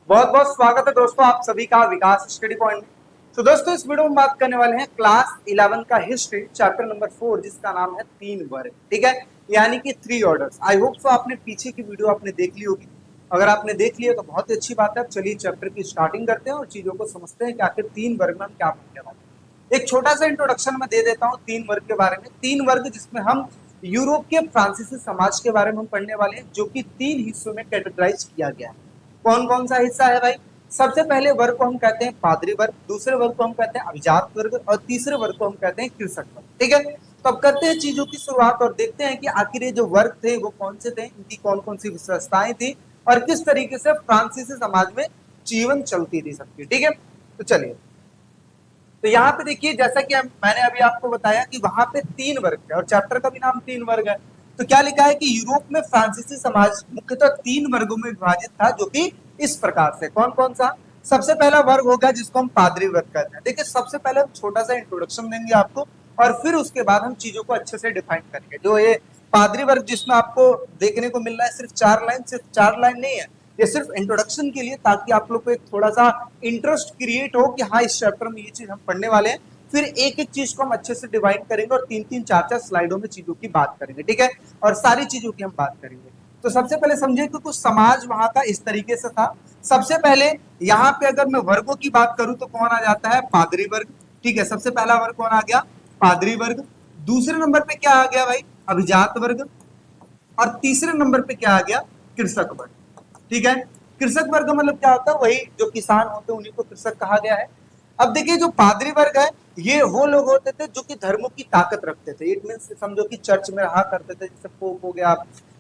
बहुत बहुत स्वागत है दोस्तों आप सभी का विकास स्टडी पॉइंट में। तो दोस्तों इस वीडियो में बात करने वाले हैं क्लास 11 का हिस्ट्री चैप्टर नंबर 4 जिसका नाम है तीन वर्ग। ठीक है, यानी कि three orders. I hope so आपने पीछे की वीडियो आपने देख ली होगी। अगर आपने देख लिया तो बहुत ही अच्छी बात है। अब चलिए चैप्टर की स्टार्टिंग करते हैं और चीजों को समझते हैं कि आखिर तीन वर्ग में हम क्या पढ़ने वाले हैं। एक छोटा सा इंट्रोडक्शन में दे देता हूँ तीन वर्ग के बारे में। तीन वर्ग जिसमें हम यूरोप के फ्रांसीसी समाज के बारे में हम पढ़ने वाले हैं, जो कि तीन हिस्सों में कैटेगराइज किया गया है। कौन कौन सा हिस्सा है भाई? सबसे पहले वर्ग को हम कहते हैं पादरी वर्ग, दूसरे वर्ग को हम कहते हैं अभिजात वर्ग और तीसरे वर्ग को हम कहते हैं कृषक वर्ग। ठीक है, तो अब करते हैं चीजों की शुरुआत और देखते हैं कि आखिर ये जो वर्ग थे वो कौन से थे, इनकी कौन कौन सी विशेषताएं थी और किस तरीके से फ्रांसीसी समाज में जीवन चलती थी सबकी। ठीक है, तो चलिए। तो यहाँ पे देखिए, जैसा कि मैंने अभी आपको बताया कि वहां पे तीन वर्ग है और चैप्टर का भी नाम तीन वर्ग है। तो क्या लिखा है कि यूरोप में फ्रांसीसी समाज मुख्यतः तीन वर्गों में विभाजित था, जो कि इस प्रकार से। कौन कौन सा? सबसे पहला वर्ग होगा जिसको हम पादरी वर्ग कहते हैं। देखिए, सबसे पहले हम छोटा सा इंट्रोडक्शन देंगे आपको और फिर उसके बाद हम चीजों को अच्छे से डिफाइन करेंगे। जो ये पादरी वर्ग जिसमें आपको देखने को मिल रहा है सिर्फ चार लाइन नहीं है। ये सिर्फ इंट्रोडक्शन के लिए, ताकि आप लोग को एक थोड़ा सा इंटरेस्ट क्रिएट हो कि हाँ इस चैप्टर में ये चीज हम पढ़ने वाले हैं। फिर एक एक चीज को हम अच्छे से डिवाइड करेंगे और तीन तीन चार चार स्लाइडों में चीजों की बात करेंगे। ठीक है, और सारी चीजों की हम बात करेंगे। तो सबसे पहले समझे कि कुछ समाज वहां का इस तरीके से था। सबसे पहले यहाँ पे अगर मैं वर्गों की बात करूं तो कौन आ जाता है? पादरी वर्ग। ठीक है, सबसे पहला वर्ग कौन आ गया? पादरी वर्ग। दूसरे नंबर पे क्या आ गया भाई? अभिजात वर्ग। और तीसरे नंबर पे क्या आ गया? कृषक वर्ग। ठीक है, कृषक वर्ग मतलब क्या होता है? वही जो किसान होते हैं उन्हीं को कृषक कहा गया है। अब देखिए, जो पादरी वर्ग है ये वो लोग होते थे जो कि धर्मों की ताकत रखते थे। इट मीन समझो कि चर्च में रहा करते थे, जैसे पोप हो गया,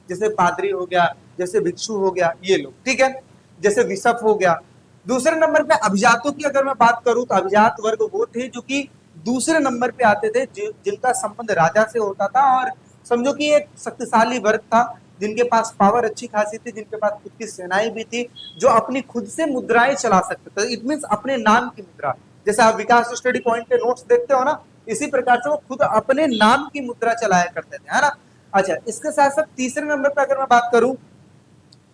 जैसे पादरी हो गया, जैसे भिक्षु हो गया, ये लोग। ठीक है, जैसे बिशप हो गया। दूसरे नंबर पे अभिजातों की अगर मैं बात करूं तो अभिजात वर्ग वो थे जो कि दूसरे नंबर पे आते थे, जिनका संबंध राजा से होता था और समझो कि एक शक्तिशाली वर्ग था, जिनके पास पावर अच्छी खासी थी, जिनके पास खुद की सेनाएं भी थी, जो अपनी खुद से मुद्राएं चला सकते थे। इट मीन अपने नाम की मुद्रा। जैसे आप विकास स्टडी पॉइंट के नोट्स देखते हो ना, इसी प्रकार से वो खुद अपने नाम की मुद्रा चलाया करते थे, है ना। अच्छा, इसके साथ साथ तीसरे नंबर पर अगर मैं बात करूं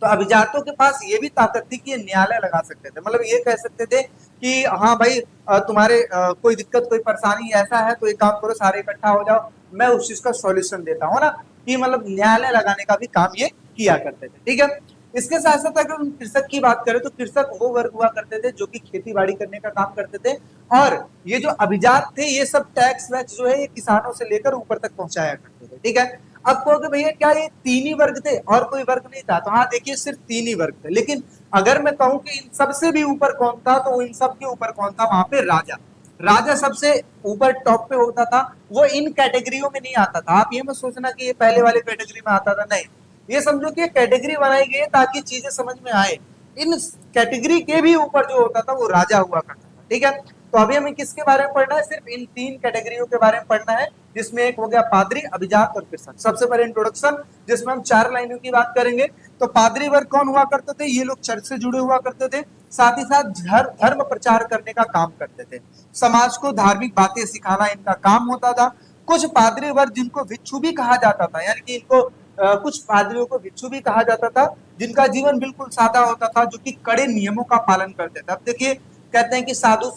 तो अभिजातों के पास ये भी ताकत थी कि ये न्यायालय लगा सकते थे। मतलब ये कह सकते थे कि हाँ भाई, तुम्हारे कोई दिक्कत कोई परेशानी ऐसा है तो एक काम करो, सारे इकट्ठा हो जाओ, मैं उस चीज का सॉल्यूशन देता हूँ ना। कि मतलब न्यायालय लगाने का भी काम ये किया करते थे। ठीक है, इसके साथ साथ अगर हम कृषक की बात करें तो कृषक वो वर्ग हुआ करते थे जो कि खेती बाड़ी करने का काम करते थे। और ये जो अभिजात थे ये सब टैक्स वैक्स जो है ये किसानों से लेकर ऊपर तक पहुंचाया करते थे। ठीक है, अब कहोगे भैया क्या ये तीन ही वर्ग थे और कोई वर्ग नहीं था? तो हाँ देखिए, सिर्फ तीन ही वर्ग थे। लेकिन अगर मैं कहूं कि इन सबसे भी ऊपर कौन था तो इन सब के ऊपर कौन था? वहां पे राजा। राजा सबसे ऊपर टॉप पे होता था। वो इन कैटेगरियों में नहीं आता था। आप ये मत सोचना कि ये पहले वाले कैटेगरी में आता था, नहीं। ये समझो कि कैटेगरी बनाई गई है ताकि चीजें समझ में आए। इन कैटेगरी के भी ऊपर जो होता था वो राजा हुआ करता था। ठीक है, तो अभी हमें किसके बारे में पढ़ना है? सिर्फ इन तीन कैटेगरियों के बारे में पढ़ना है, जिसमें एक हो गया पादरी, अभिजात और कृषक। सबसे पहले इंट्रोडक्शन, जिसमें हम चार लाइनों की बात करेंगे। तो पादरी वर्ग कौन हुआ करते थे? ये लोग चर्च से जुड़े हुआ करते थे, साथ ही साथ धर्म प्रचार करने का काम करते थे। समाज को धार्मिक बातें सिखाना इनका काम होता था। कुछ पादरी वर्ग जिनको भिक्षु भी कहा जाता था, यानी कि इनको कुछ पादरियों को भिक्षु भी कहा जाता था, जिनका जीवन बिल्कुल सादा होता था, जो कि कड़े नियमों का पालन करते थे। अब देखिए, कहते हैं कि साधु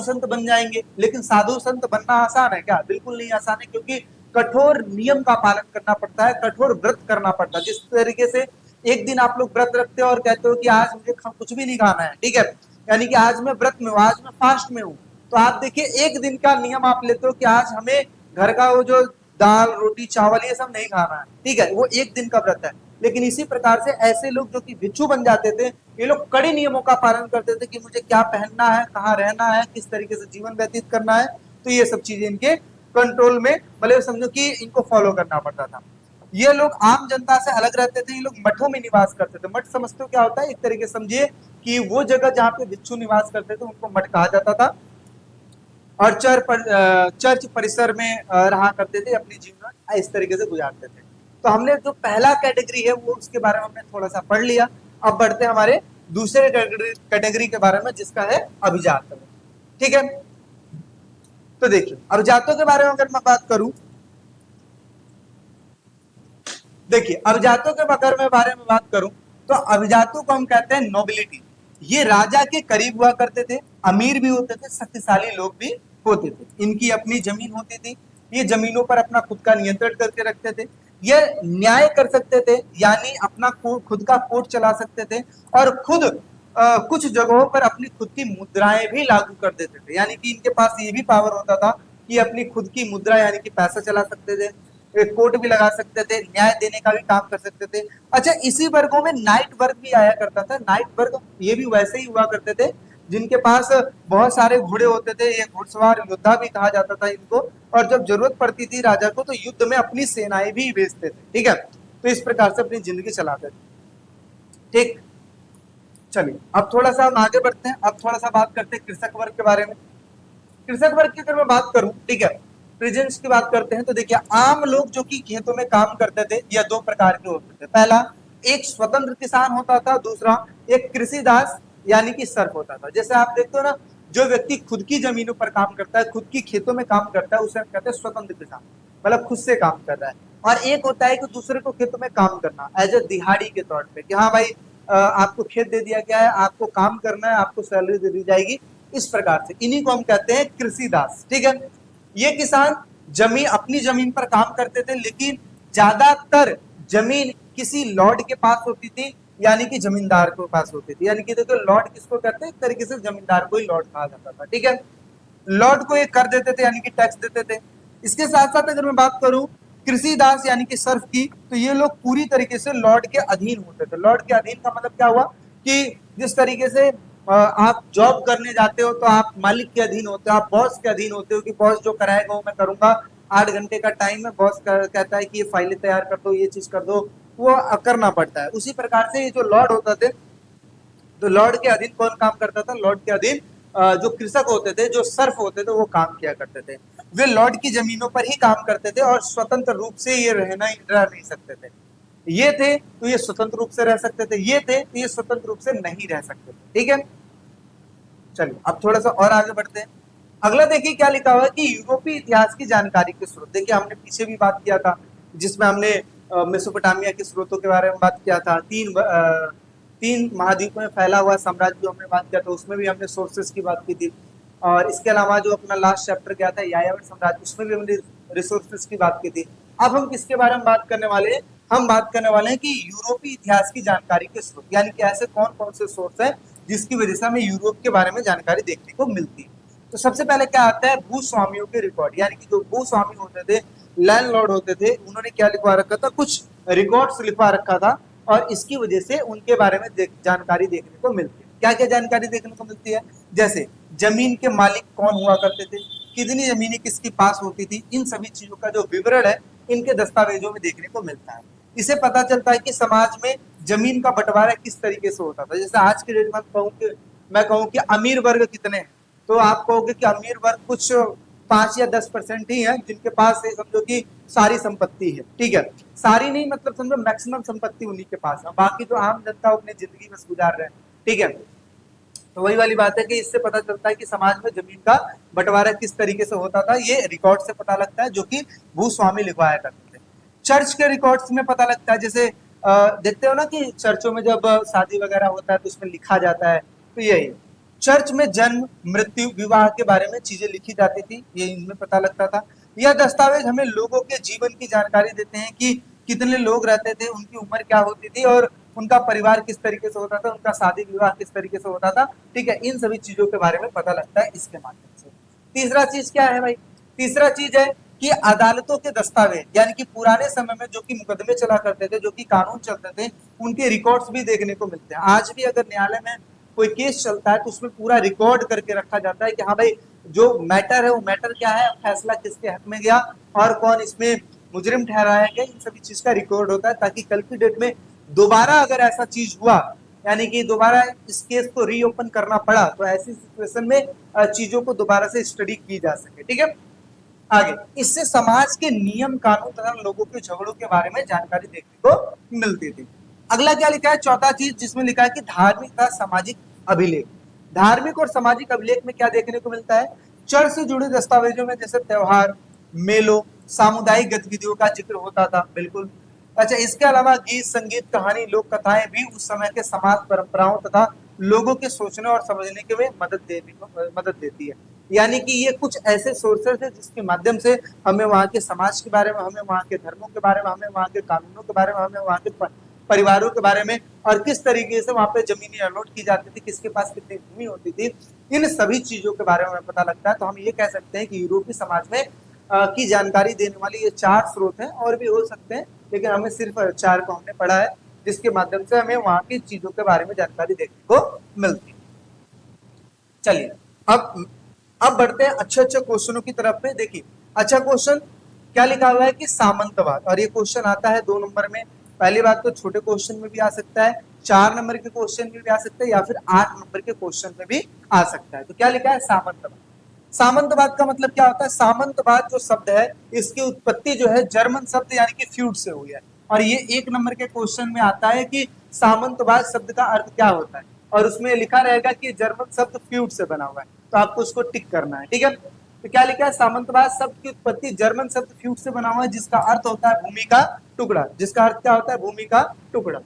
संत बन जाएंगे, लेकिन साधु संत बनना आसान है क्या? बिल्कुल नहीं आसान है, क्योंकि कठोर नियम का पालन करना पड़ता है, कठोर व्रत करना पड़ता है। जिस तरीके से एक दिन आप लोग व्रत रखते हो और कहते हो कि आज मुझे कुछ भी नहीं खाना है, ठीक है, यानी कि आज मैं व्रत में हूँ, आज मैं फास्ट में हूँ। तो आप देखिए, एक दिन का नियम आप लेते हो कि आज हमें घर का वो जो दाल रोटी चावल ये सब नहीं खाना है, ठीक है, वो एक दिन का व्रत है। लेकिन इसी प्रकार से ऐसे लोग जो कि भिक्षु बन जाते थे, ये लोग कड़े नियमों का पालन करते थे कि मुझे क्या पहनना है, कहाँ रहना है, किस तरीके से जीवन व्यतीत करना है। तो ये सब चीजें इनके कंट्रोल में, मतलब समझो कि इनको फॉलो करना पड़ता था। ये लोग आम जनता से अलग रहते थे। ये लोग मठों में निवास करते थे। मठ समझते हो क्या होता है? एक तरीके समझिए कि वो जगह जहाँ पे भिक्षु निवास करते थे उनको मठ कहा जाता था। और चर्च परिसर में रहा करते थे, अपनी जीवन इस तरीके से गुजारते थे। तो हमने जो पहला कैटेगरी है वो उसके बारे में हमने थोड़ा सा पढ़ लिया। अब बढ़ते हैं हमारे दूसरे कैटेगरी के बारे में, जिसका है अभिजात। ठीक है, तो देखिए अभिजातों के बारे में अगर मैं बात करूं, देखिए अभिजातों के अगर मैं बारे में बात करूं तो अभिजातों को हम कहते हैं नोबिलिटी। ये राजा के करीब हुआ करते थे, अमीर भी होते थे, शक्तिशाली लोग भी होते थे। इनकी अपनी जमीन होती थी, ये जमीनों पर अपना खुद का नियंत्रण करके रखते थे। ये न्याय कर सकते थे, यानी अपना खुद का कोर्ट चला सकते थे, और खुद कुछ जगहों पर अपनी खुद की मुद्राएं भी लागू कर देते थे। यानी कि इनके पास ये भी पावर होता था कि अपनी खुद की मुद्रा यानी कि पैसा चला सकते थे, एक कोर्ट भी लगा सकते थे, न्याय देने का भी काम कर सकते थे। अच्छा, इसी वर्गों में नाइट वर्ग भी आया करता था। नाइट वर्ग ये भी वैसे ही हुआ करते थे जिनके पास बहुत सारे घोड़े होते थे, ये घुड़सवार योद्धा भी कहा जाता था इनको, और जब जरूरत पड़ती थी राजा को तो युद्ध में अपनी सेनाएं भी भेजते थे। ठीक है, तो इस प्रकार से अपनी जिंदगी चलाते थे। ठीक, चलिए अब थोड़ा सा हम आगे बढ़ते हैं। अब थोड़ा सा बात करते हैं कृषक वर्ग के बारे में। कृषक वर्ग की अगर मैं बात करूं, ठीक है, प्रेजेंट्स की बात करते हैं, तो देखिए आम लोग जो कि खेतों में काम करते थे यह दो प्रकार के होते थे। पहला एक स्वतंत्र किसान होता था, दूसरा एक कृषि दास यानी कि सर्फ होता था। जैसे आप देखते हो ना, जो व्यक्ति खुद की जमीनों पर काम करता है, खुद की खेतों में काम करता है, उसे हम कहते हैं स्वतंत्र किसान, मतलब खुद से काम कर रहा है। और एक होता है कि दूसरे को खेतों में काम करना एज ए दिहाड़ी के तौर पे, कि हाँ भाई आपको खेत दे दिया गया है, आपको काम करना है, आपको सैलरी दे दी जाएगी, इस प्रकार से। इन्हीं को हम कहते हैं कृषि दास। ठीक है, ये किसान जमीन अपनी जमीन पर काम करते थे, लेकिन ज्यादातर जमीन किसी लॉर्ड के पास होती थी, यानी कि जमींदार के पास होती थी। यानी कि देखो लॉर्ड किसको कहते हैं, एक तरीके से जमींदार को ही लॉर्ड कहा जाता था। ठीक है, लॉर्ड को ये कर देते थे यानी कि टैक्स देते थे। इसके साथ साथ अगर मैं बात करूं कृषि दास यानी कि सर्फ की, तो ये लोग पूरी तरीके से लॉर्ड के अधीन होते थे। लॉर्ड के अधीन का मतलब क्या हुआ कि जिस तरीके से आप जॉब करने जाते हो तो आप मालिक के अधीन होते हो, आप बॉस के अधीन होते हो कि बॉस जो कराएगा वो मैं करूंगा। 8 घंटे का टाइम है, बॉस कहता है कि ये फाइलें तैयार कर दो, ये चीज कर दो, वो करना पड़ता है। उसी प्रकार से ये जो लॉर्ड होता थे, तो लॉर्ड के अधीन कौन काम करता था, लॉर्ड के अधीन जो कृषक होते थे, जो सर्फ होते थे, वो काम किया करते थे। वे लॉर्ड की जमीनों पर ही काम करते थे और स्वतंत्र रूप से ये रह नहीं सकते थे। ये थे तो ये स्वतंत्र रूप से रह सकते थे, ये थे तो ये स्वतंत्र रूप से नहीं रह सकते थे। ठीक है, चलिए अब थोड़ा सा और आगे बढ़ते हैं। अगला देखिए क्या लिखा हुआ है कि यूरोपीय इतिहास की जानकारी के स्रोत। देखिए हमने पीछे भी बात किया था, जिसमें हमने मेसोपोटामिया के स्रोतों के बारे में बात किया था। तीन महाद्वीपों में फैला हुआ साम्राज्य जो हमने बात किया था, उसमें भी हमने सोर्सेस की बात की थी। और इसके अलावा जो अपना लास्ट चैप्टर गया था यायावर साम्राज्य, उसमें भी हमने रिसोर्सेस की बात की थी। अब हम किसके बारे में बात करने वाले हैं, हम बात करने वाले हैं कि यूरोपीय इतिहास की जानकारी के स्रोत, यानी कि ऐसे कौन कौन से सोर्स है जिसकी वजह से हमें यूरोप के बारे में जानकारी देखने को मिलती है। तो सबसे पहले क्या आता है, भूस्वामियों के रिकॉर्ड, यानी कि जो भूस्वामी होते थे, लैंडलॉर्ड होते थे, उन्होंने क्या लिखवा रखा था, कुछ रिकॉर्ड्स लिखवा रखा था, और इसकी वजह से उनके बारे में जानकारी देखने को मिलती है। क्या क्या जानकारी देखने को मिलती है, जैसे जमीन के मालिक कौन हुआ करते थे, कितनी जमीनें किसके पास होती थी, इन सभी चीजों का जो विवरण है इनके दस्तावेजों में देखने को मिलता है। इसे पता चलता है कि समाज में जमीन का बंटवारा किस तरीके से होता था। जैसे आज के डेट में मैं कहूँ कि अमीर वर्ग कितने हैं, तो आप कहोगे कि अमीर वर्ग कुछ 5 या 10% ही है जिनके पास समझो कि सारी संपत्ति है। ठीक है, सारी नहीं, मतलब समझो मैक्सिमम संपत्ति उन्हीं के पास है, बाकी तो आम जनता अपनी जिंदगी बस गुजार रहे हैं। ठीक है, तो वही वाली बात है कि इससे पता चलता है कि समाज में जमीन का बंटवारा किस तरीके से होता था, ये रिकॉर्ड से पता लगता है जो कि भूस्वामी लिखवाया करते थे। चर्च के रिकॉर्ड्स में पता लगता है, जैसे देखते हो ना कि चर्चों में जब शादी वगैरह होता है तो उसमें लिखा जाता है, तो यही चर्च में जन्म मृत्यु विवाह के बारे में चीजें लिखी जाती थी, ये इनमें पता लगता था। यह दस्तावेज हमें लोगों के जीवन की जानकारी देते हैं कि कितने लोग रहते थे, उनकी उम्र क्या होती थी, और उनका परिवार किस तरीके से होता था, उनका शादी विवाह किस तरीके से होता था। ठीक है, इन सभी चीजों के बारे में पता लगता है इसके माध्यम से। तीसरा चीज क्या है भाई, तीसरा चीज है कि अदालतों के दस्तावेज, यानी कि पुराने समय में जो कि मुकदमे चला करते थे, जो कि कानून चलते थे, उनके रिकॉर्ड्स भी देखने को मिलते हैं। आज भी अगर न्यायालय में कोई केस चलता है तो उसमें पूरा रिकॉर्ड करके रखा जाता है कि हाँ भाई जो मैटर है वो मैटर क्या है, फैसला किसके हक में गया और कौन इसमें मुजरिम ठहराया गया, इन सभी चीज का रिकॉर्ड होता है, ताकि कल की डेट में दोबारा अगर ऐसा चीज हुआ, यानी कि दोबारा इस केस को रीओपन करना पड़ा, तो ऐसी सिचुएशन में चीजों को दोबारा से स्टडी की जा सके। ठीक है, आगे इससे समाज के नियम कानून तथा लोगों के झगड़ों के बारे में जानकारी देखने को मिलती थी। अगला क्या लिखा है, चौथा चीज जिसमें लिखा है कि धार्मिक तथा सामाजिक अभिलेख। धार्मिक और सामाजिक अभिलेख में क्या देखने को मिलता है, चर्च से जुड़े दस्तावेजों में जैसे त्योहार, मेलों, सामुदायिक गतिविधियों का जिक्र होता था, बिल्कुल। अच्छा, इसके अलावा गीत, संगीत, कहानी, लोक कथाएं भी उस समय के समाज परंपराओं तथा लोगों के सोचने और समझने के में मदद देती है। यानी कि ये कुछ ऐसे सोर्सेस है जिसके माध्यम से हमें वहाँ के समाज के बारे में, हमें वहाँ के धर्मों के बारे में, हमें वहाँ के कानूनों के बारे में, हमें वहाँ के परिवारों के बारे में, और किस तरीके से वहाँ पे जमीनें अलॉट की जाती थी, किसके पास कितनी भूमि होती थी, इन सभी चीजों के बारे में पता लगता है। तो हम ये कह सकते हैं कि यूरोपीय समाज में की जानकारी देने वाली ये 4 स्रोत हैं, और भी हो सकते हैं, लेकिन हमें सिर्फ 4 को हमने पढ़ा है, जिसके माध्यम से हमें वहाँ की चीजों के बारे में जानकारी देखने को मिलती है। चलिए, अब बढ़ते हैं अच्छे अच्छे क्वेश्चनों की तरफ में। देखिए, अच्छा क्वेश्चन क्या लिखा हुआ है कि सामंतवाद, और ये क्वेश्चन आता है 2 नंबर में। पहली बात तो छोटे क्वेश्चन में भी आ सकता है, 4 नंबर के क्वेश्चन में भी आ सकता है, या फिर 8 नंबर के क्वेश्चन में भी आ सकता है। तो क्या लिखा है? सामंतवाद। सामंतवाद का मतलब क्या होता है? सामंतवाद जो शब्द है, इसकी उत्पत्ति जो है जर्मन शब्द यानी कि फ्यूड से हुई है। और ये 1 नंबर के क्वेश्चन में आता है कि सामंतवाद शब्द का अर्थ क्या होता है, और उसमें लिखा रहेगा कि जर्मन शब्द फ्यूड से बना हुआ है, तो आपको उसको टिक करना है। ठीक है, तो क्या लिखा है? सामंतवाद शब्द की उत्पत्ति जर्मन शब्द फ्यूड से बना हुआ है, जिसका अर्थ होता है भूमि का टुकड़ा। जिसका अर्थ क्या होता है? भूमि का टुकड़ा।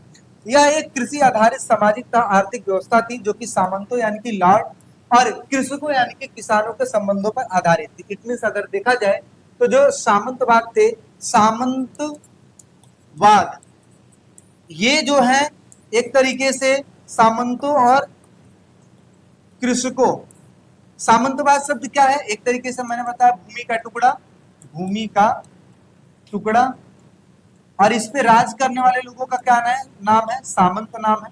यह एक कृषि आधारित सामाजिक तथा आर्थिक व्यवस्था थी, जो कि सामंतों यानी कि लॉर्ड और कृषकों यानी कि किसानों के संबंधों पर आधारित थी। इट मीन्स अगर देखा जाए तो जो सामंतवाद थे, सामंतवाद ये जो है एक तरीके से सामंतों और कृषकों, सामंतवाद शब्द क्या है? एक तरीके से मैंने बताया भूमि का टुकड़ा, भूमि का टुकड़ा, और इस पे राज करने वाले लोगों का क्या नाम है? सामंत नाम है,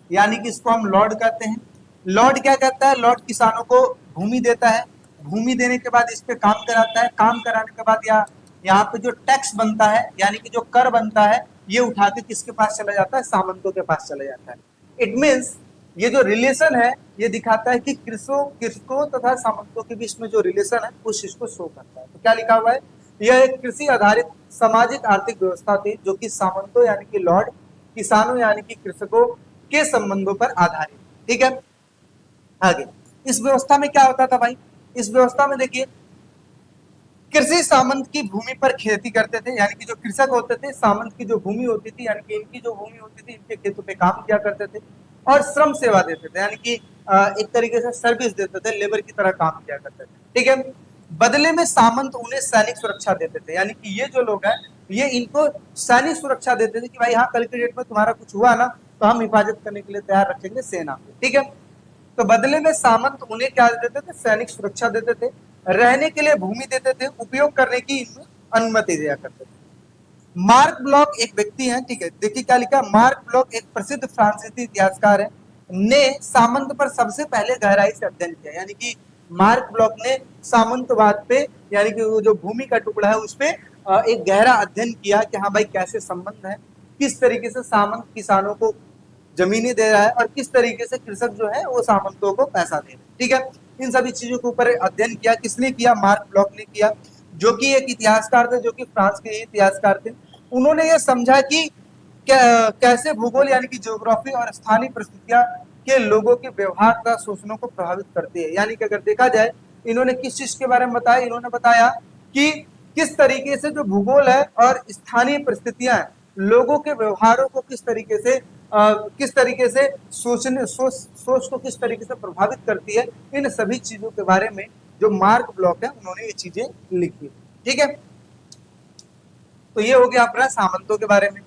यानी कि इसको हम लॉर्ड कहते हैं। लॉर्ड क्या कहता है? लॉर्ड किसानों को भूमि देता है, भूमि देने के बाद इस पे काम कराता है, काम कराने के बाद यहाँ पे जो टैक्स बनता है यानी कि जो कर बनता है, ये उठा के किसके पास चला जाता है? सामंतों के पास चला जाता है। इट मीन्स ये जो रिलेशन है, ये दिखाता है कि कृषकों तथा सामंतों के बीच में जो रिलेशन है, उस चीज को शो करता है। तो क्या लिखा हुआ है? यह एक कृषि आधारित सामाजिक आर्थिक व्यवस्था थी, जो कि सामंतों यानी कि लॉर्ड, किसानों यानी कि कृषकों के संबंधों पर आधारित। ठीक है, आगे इस व्यवस्था में क्या होता था भाई? इस व्यवस्था में देखिए, कृषि सामंत की भूमि पर खेती करते थे, यानी कि जो कृषक होते थे, सामंत की जो भूमि होती थी, यानी कि इनकी जो भूमि होती थी, इनके खेतों पे काम किया करते थे, और श्रम सेवा देते थे, यानी कि एक तरीके से सर्विस देते थे, लेबर की तरह काम किया करते थे। ठीक है, बदले में सामंत उन्हें सैनिक सुरक्षा देते थे, यानी कि ये जो लोग हैं, ये इनको सैनिक सुरक्षा देते थे कि भाई हाँ, कल के डेट में तुम्हारा कुछ हुआ ना, तो हम हिफाजत करने के लिए तैयार रखेंगे सेना को। ठीक है, तो बदले में सामंत उन्हें क्या देते थे? सैनिक सुरक्षा देते थे, रहने के लिए भूमि देते थे, उपयोग करने की अनुमति दिया करते थे। मार्क ब्लॉक एक व्यक्ति है, ठीक है, देखिए क्या लिखा। मार्क ब्लॉक एक प्रसिद्ध फ्रांसीसी इतिहासकार है, ने सामंत पर सबसे पहले गहराई से अध्ययन किया, यानी कि मार्क ब्लॉक ने सामंतवाद पे, यानी कि वो जो भूमि का टुकड़ा है, उस पे एक गहरा अध्ययन किया कि हाँ भाई कैसे संबंध है, किस तरीके से सामंत किसानों को जमीनें दे रहा है, और किस तरीके से कृषक जो है वो सामंतों को पैसा दे रहे हैं। ठीक है, इन सभी चीजों के ऊपर अध्ययन किया। किसने किया? मार्क ब्लॉक ने किया, जो कि एक इतिहासकार थे, जो कि फ्रांस के इतिहासकार थे। उन्होंने ये समझा कि कैसे भूगोल यानी कि ज्योग्राफी और स्थानीय परिस्थितियां के लोगों के व्यवहार का सोचनों को प्रभावित करती है। यानी कि अगर देखा जाए, इन्होंने किस चीज के बारे में बताया? इन्होंने बताया कि किस तरीके से जो भूगोल है और स्थानीय परिस्थितियां लोगों के व्यवहारों को किस तरीके से सोच को किस तरीके से प्रभावित करती है। इन सभी चीजों के बारे में जो मार्क ब्लॉक है, उन्होंने ये चीजें लिखी। ठीक है, तो ये हो गया अपना सामंतों के बारे में।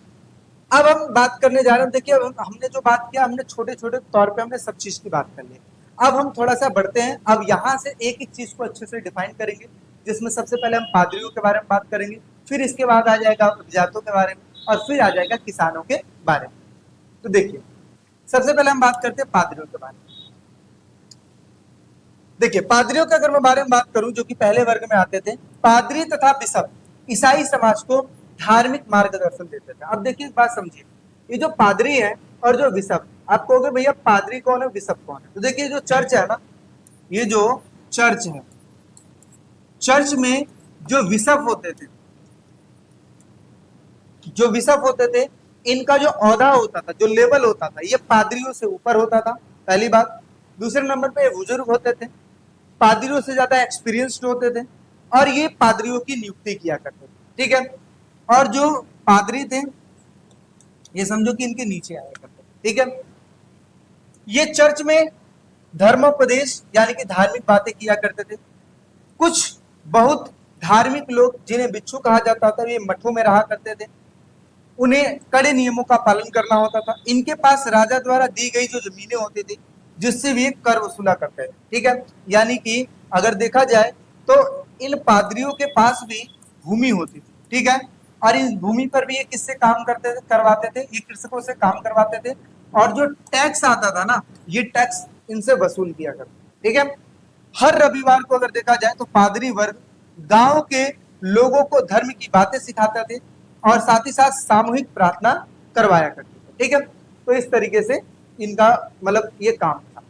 अब हम बात करने जा रहे हैं, देखिए हमने जो बात किया, हमने छोटे छोटे तौर पे हमने सब चीज की बात कर ली। अब हम थोड़ा सा बढ़ते हैं, अब यहाँ से एक एक चीज को अच्छे से डिफाइन करेंगे, जिसमें सबसे पहले हम पादरियों के बारे में बात करेंगे, फिर इसके बाद आ जाएगा जातों के बारे में, और फिर आ जाएगा किसानों के बारे में। तो देखिए, सबसे पहले हम बात करते हैं पादरियों के बारे में। देखिए, पादरियों के अगर मैं बारे में बात करूं, जो कि पहले वर्ग में आते थे, पादरी तथा बिशप ईसाई समाज को धार्मिक मार्गदर्शन देते थे। अब देखिए, बात समझिए, ये जो पादरी है और जो बिशप, आप कहोगे भैया पादरी कौन है, बिशप कौन है? तो देखिए, जो चर्च है ना, ये जो चर्च है, चर्च में जो बिशप होते थे, जो बिशप होते थे, इनका जो औहदा होता था, जो लेवल होता था, ये पादरियों से ऊपर होता था, पहली बात। दूसरे नंबर पे बुजुर्ग होते थे, पादरियों से ज्यादा एक्सपीरियंस्ड होते थे, और ये पादरियों की नियुक्ति किया करते थे। ठीक है, और जो पादरी थे, ये समझो कि इनके नीचे आया करते थे। ठीक है, ये चर्च में धर्मोपदेश यानी कि धार्मिक बातें किया करते थे। कुछ बहुत धार्मिक लोग जिन्हें बिच्छू कहा जाता था, ये मठों में रहा करते थे। उन्हें कड़े नियमों का पालन करना होता था। इनके पास राजा द्वारा दी गई जो जमीनें होती थी, जिससे भी कर वसूला करते थे। ठीक है, यानी कि अगर देखा जाए तो इन पादरियों के पास भी भूमि होती थी। ठीक है, और इस भूमि पर भी ये किससे काम करते थे, करवाते थे, ये कृषकों से काम करवाते थे। और जो टैक्स आता था ना, ये टैक्स इनसे वसूल किया करते। ठीक है, हर रविवार को अगर देखा जाए तो पादरी वर्ग गांव के लोगों को धर्म की बातें सिखाते थे और साथ ही साथ सामूहिक प्रार्थना करवाया करते थे। ठीक है, तो इस तरीके से इनका मतलब ये काम था।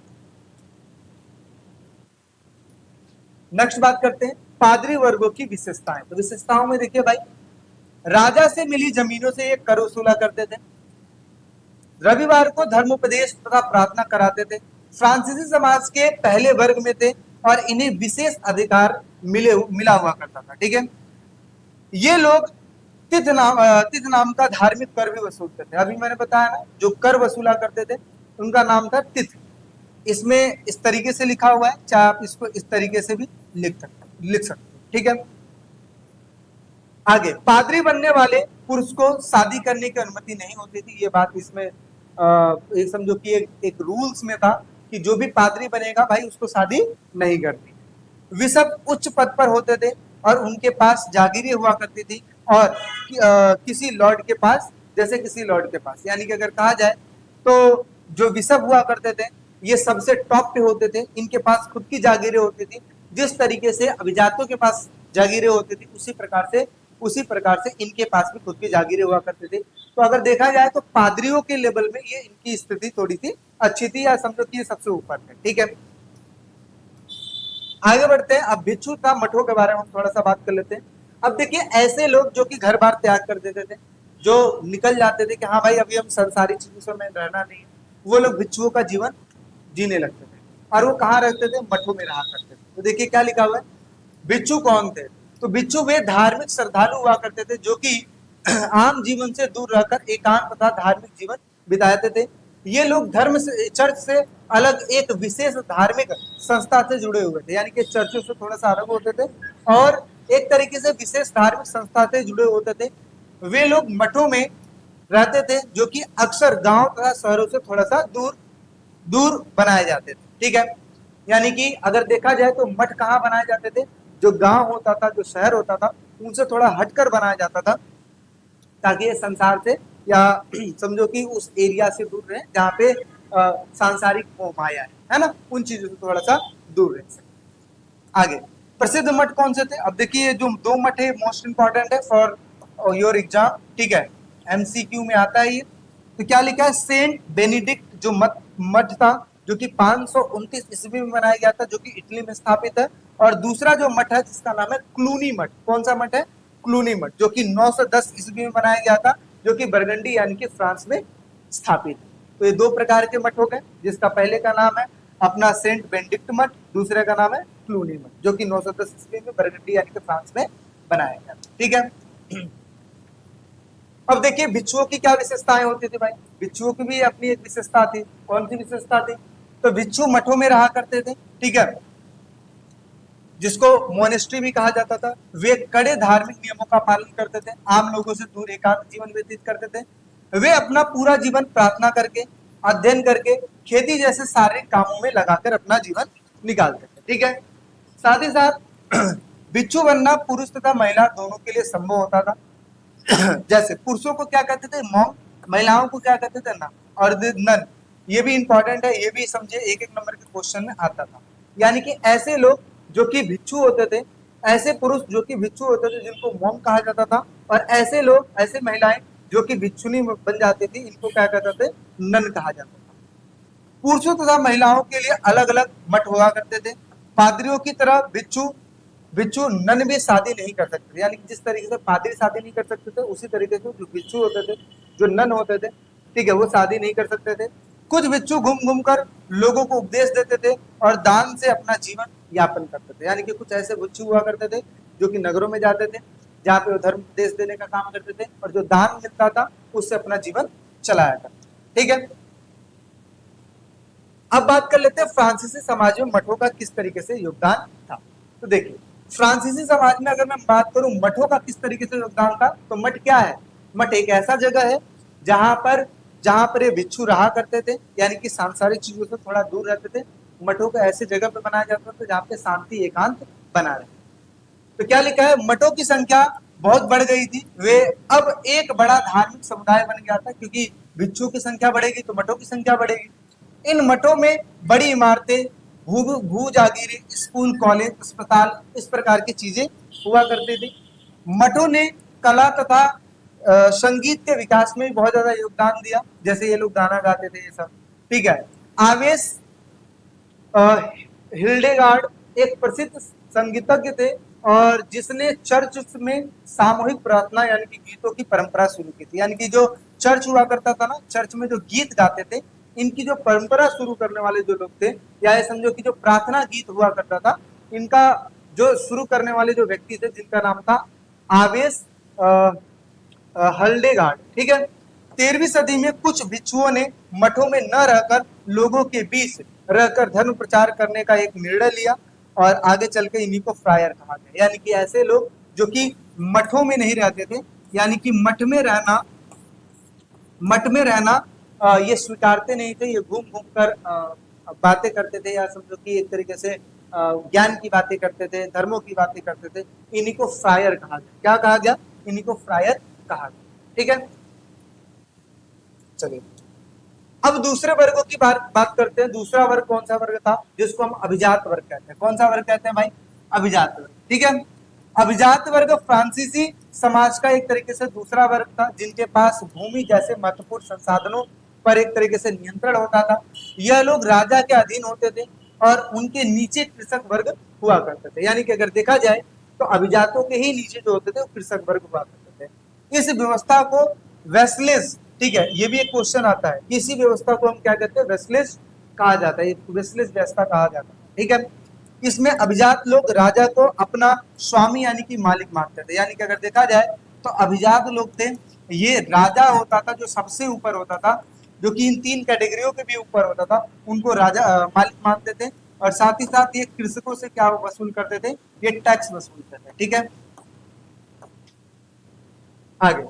नेक्स्ट बात करते हैं पादरी वर्गों की विशेषताएं। तो विशेषताओं में देखिए भाई, राजा से मिली जमीनों से ये कर वसूला करते थे, रविवार को धर्मोपदेश तथा प्रार्थना कराते थे, फ्रांसीसी समाज के पहले वर्ग में थे और इन्हें विशेष अधिकार मिला हुआ करता था। ठीक है, ये लोग तिथ नाम का धार्मिक कर भी वसूलते थे। अभी मैंने बताया ना, जो कर वसूला करते थे उनका नाम था तिथ। इसमें इस तरीके से लिखा हुआ है, चाहे आप इसको इस तरीके से भी लिख सकते हो। ठीक है, आगे पादरी बनने वाले पुरुष को शादी करने की अनुमति नहीं होती थी। ये बात इसमें एक समझो कि एक रूल्स में था कि जो भी पादरी बनेगा भाई उसको शादी नहीं करनी। वे सब उच्च पद पर होते थे और उनके पास जागीरें हुआ करती थी और किसी लॉर्ड के पास, जैसे किसी लॉर्ड के पास, यानी कि अगर कहा जाए तो जो बिशप हुआ करते थे ये सबसे टॉप पे होते थे। इनके पास खुद की जागीरें होती थी। जिस तरीके से अभिजातों के पास जागीरें होती थी उसी प्रकार से इनके पास भी खुद की जागीरें हुआ करते थे। तो अगर देखा जाए तो पादरियों के लेवल में ये इनकी स्थिति थोड़ी सी अच्छी थी, या समझो कि ये सबसे ऊपर है। ठीक है, आगे बढ़ते हैं। अब भिक्षु का मठों के बारे में हम थोड़ा सा बात कर लेते हैं। अब देखिए, ऐसे लोग जो कि घर बार त्याग कर देते थे, जो निकल जाते थे कि हाँ भाई अभी हम संसारी चीजों में रहना नहीं है, वो लोग भिक्षुओं का जीवन जीने लगते थे। और वो कहाँ रहते थे, मठों में रहा करते थे। तो देखिए क्या लिखा हुआ है, भिक्षु कौन थे। तो भिक्षु वे धार्मिक श्रद्धालु हुआ करते थे जो कि आम जीवन से दूर रहकर एकांत तथा धार्मिक जीवन बिताते थे। ये लोग धर्म से, चर्च से अलग एक विशेष धार्मिक संस्था से जुड़े हुए थे, यानी कि चर्चों से थोड़ा सा अलग होते थे और एक तरीके से विशेष धार्मिक संस्था से जुड़े होते थे। वे लोग मठों में रहते थे जो कि अक्सर गांव तथा शहरों से थोड़ा सा दूर दूर बनाए जाते थे। ठीक है, यानी कि अगर देखा जाए तो मठ कहाँ बनाए जाते थे, जो गांव होता था, जो शहर होता था, उनसे थोड़ा हटकर बनाया जाता था, ताकि ये संसार से या समझो कि उस एरिया से दूर रहे जहाँ पे सांसारिक मोह माया है ना, उन चीजों से थोड़ा सा दूर रह सके। आगे प्रसिद्ध मठ कौन से थे। अब देखिए, जो दो मठ है मोस्ट इंपॉर्टेंट है फॉर योर एग्जाम। ठीक है, एमसीक्यू में आता है ये। तो क्या लिखा है, सेंट बेनिडिक्ट जो मठ था, जो कि 529 ईस्वी में बनाया गया था, जो कि इटली में स्थापित है। और दूसरा जो मठ है जिसका नाम है क्लूनी मठ। कौन सा मठ है, क्लूनी मठ, जो कि 910 ईस्वी में बनाया गया था, जो कि बरगंडी यानी कि फ्रांस में स्थापित है। तो ये दो प्रकार के मठ हो गए, जिसका पहले का नाम है अपना सेंट बेनिडिक्ट मठ, दूसरे का नाम है क्लूनी मठ, जो कि 910 ईस्वी में बरगंडी यानी कि फ्रांस में बनाया गया। ठीक है, अब देखिए भिक्षुओं की क्या विशेषताएं होती थी भाई। भिक्षुओं की भी अपनी एक विशेषता थी। कौन सी विशेषता थी, तो भिक्षु मठों में रहा करते थे। ठीक है, जिसको मोनेस्ट्री भी कहा जाता था। वे कड़े धार्मिक नियमों का पालन करते थे, आम लोगों से दूर एकांत जीवन व्यतीत करते थे। वे अपना पूरा जीवन प्रार्थना करके, अध्ययन करके, खेती जैसे शारीरिक कामों में लगाकर अपना जीवन निकालते थे। ठीक है, साथ ही साथ भिक्षु बनना पुरुष तथा महिला दोनों के लिए संभव होता था। जैसे पुरुषों को क्या कहते थे, मॉन्क, महिलाओं को क्या कहते थे, नन। और नन, ये भी इंपॉर्टेंट है, ये भी समझे एक एक नंबर के क्वेश्चन में आता था। यानी कि ऐसे लोग जो कि भिक्षु होते थे, ऐसे पुरुष जो कि भिक्षु होते थे जिनको मॉन्क कहा जाता था, और ऐसे लोग, ऐसे महिलाएं जो कि भिक्षुनी बन जाती थी, इनको क्या कहते थे, नन कहा जाता था। पुरुषों तथा महिलाओं के लिए अलग अलग मठ हुआ करते थे। पादरियों की तरह भिक्षु भिक्षु नन भी शादी नहीं कर सकते थे, यानी कि जिस तरीके से पादरी शादी नहीं कर सकते थे, उसी तरीके से जो भिक्षु होते थे, जो नन होते थे, ठीक है, वो शादी नहीं कर सकते थे। कुछ भिक्षु घूम घूम कर लोगों को उपदेश देते थे और दान से अपना जीवन यापन करते थे। यानी कि कुछ ऐसे भिक्षु हुआ करते थे जो कि नगरों में जाते थे, जहाँ पे वो धर्म उपदेश देने का काम करते थे, और जो दान मिलता था उससे अपना जीवन चलाया करते। ठीक है, अब बात कर लेते हैं फ्रांसीसी समाज में मठों का किस तरीके से योगदान था। तो देखिए, फ्रांसीसी समाज में अगर मैं बात करूं मठों का किस तरीके से योगदान था, तो मठ क्या है? मठ एक ऐसा जगह है जहां पर ये भिक्षु रहा करते थे, यानी कि सांसारिक चीजों से थोड़ा दूर रहते थे। मठों को ऐसी जगह पे बनाया जाता था जहाँ पे शांति एकांत बना रहे। तो क्या लिखा है, मठों की संख्या बहुत बढ़ गई थी, वे अब एक बड़ा धार्मिक समुदाय बन गया था, क्योंकि भिक्षुओं की संख्या बढ़ेगी तो मठों की संख्या बढ़ेगी। इन मठों में बड़ी इमारतें, भू जागीरें, स्कूल, कॉलेज, अस्पताल, इस प्रकार की चीजें हुआ करती थी। मठों ने कला तथा संगीत के विकास में भी बहुत ज्यादा योगदान दिया, जैसे ये लोग गाना गाते थे, ये सब। ठीक है, आवेश हिल्डेगार्ड एक प्रसिद्ध संगीतज्ञ थे, और जिसने चर्च में सामूहिक प्रार्थना यानी कि गीतों की परंपरा शुरू की थी। यानी कि जो चर्च हुआ करता था ना, चर्च में जो गीत गाते थे, इनकी जो परंपरा शुरू करने वाले जो लोग थे, या ये समझो कि जो प्रार्थना गीत हुआ करता था, इनका जो शुरू करने वाले जो व्यक्ति थे, जिनका नाम था आवेश हल्डेगार्ड। ठीक है, 13वीं सदी में कुछ भिक्षुओं ने मठों में न रहकर लोगों के बीच रहकर धर्म प्रचार करने का एक निर्णय लिया, और आगे चल के इन्हीं को फ्रायर कहा गया। यानी कि ऐसे लोग जो कि मठों में नहीं रहते थे, यानी कि मठ में रहना ये स्वीकारते नहीं थे, ये घूम घूम कर बातें करते थे, या समझो कि एक तरीके से ज्ञान की बातें करते थे, धर्मों की बातें करते थे। इन्हीं को फ्रायर कहा गया। क्या कहा गया? इन्हीं को फ्रायर कहा गया। ठीक है, चलिए अब दूसरे वर्गों की बात करते हैं। दूसरा वर्ग कौन सा वर्ग था? जिसको हम अभिजात वर्ग कहते हैं। कौन सा वर्ग कहते हैं भाई? अभिजात वर्ग। ठीक है, अभिजात वर्ग फ्रांसीसी समाज का एक तरीके से दूसरा वर्ग था, जिनके पास भूमि जैसे महत्वपूर्ण संसाधनों पर एक तरीके से नियंत्रण होता था। यह लोग राजा के अधीन होते थे, और उनके नीचे कृषक वर्ग हुआ करते थे। यानी कि अगर देखा जाए तो अभिजातों के ही नीचे जो होते थे वो कृषक वर्ग हुआ करते थे। इस व्यवस्था को वेस्लेस, ठीक है, ये भी एक क्वेश्चन आता है, इसी व्यवस्था को हम क्या कहते हैं? वेस्लेस कहा जाता है, वेस्लेस व्यवस्था कहा जाता है। ठीक है, इसमें अभिजात लोग राजा को अपना स्वामी यानी कि मालिक मानते थे। यानी कि अगर देखा जाए तो अभिजात लोग थे, ये राजा होता था जो सबसे ऊपर होता था, जो कि इन तीन कैटेगरियों के भी ऊपर होता था, उनको राजा मालिक मानते थे। और साथ ही साथ ये कृषकों से क्या वसूल करते थे? ये टैक्स वसूलते थे। ठीक है, आगे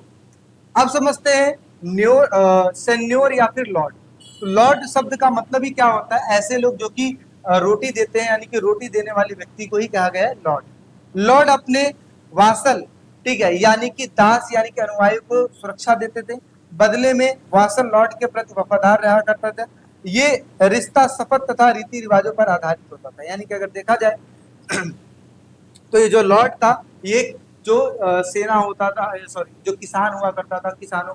अब समझते हैं सेन्योर या फिर लॉर्ड। तो लॉर्ड शब्द का मतलब ही क्या होता है? ऐसे लोग जो कि रोटी देते हैं, यानी कि रोटी देने वाले व्यक्ति को ही कहा गया है लॉर्ड। लॉर्ड अपने वासल, ठीक है, यानी कि दास यानी कि अनुयायी को सुरक्षा देते थे। बदले में वासल लॉर्ड के प्रति वफादार रहा करता था। ये रिश्ता शपथ तथा रीति रिवाजों पर आधारित होता था। यानी कि अगर देखा जाए तो ये जो लॉर्ड था, ये जो सेना होता था, सॉरी, जो किसान हुआ करता था, किसानों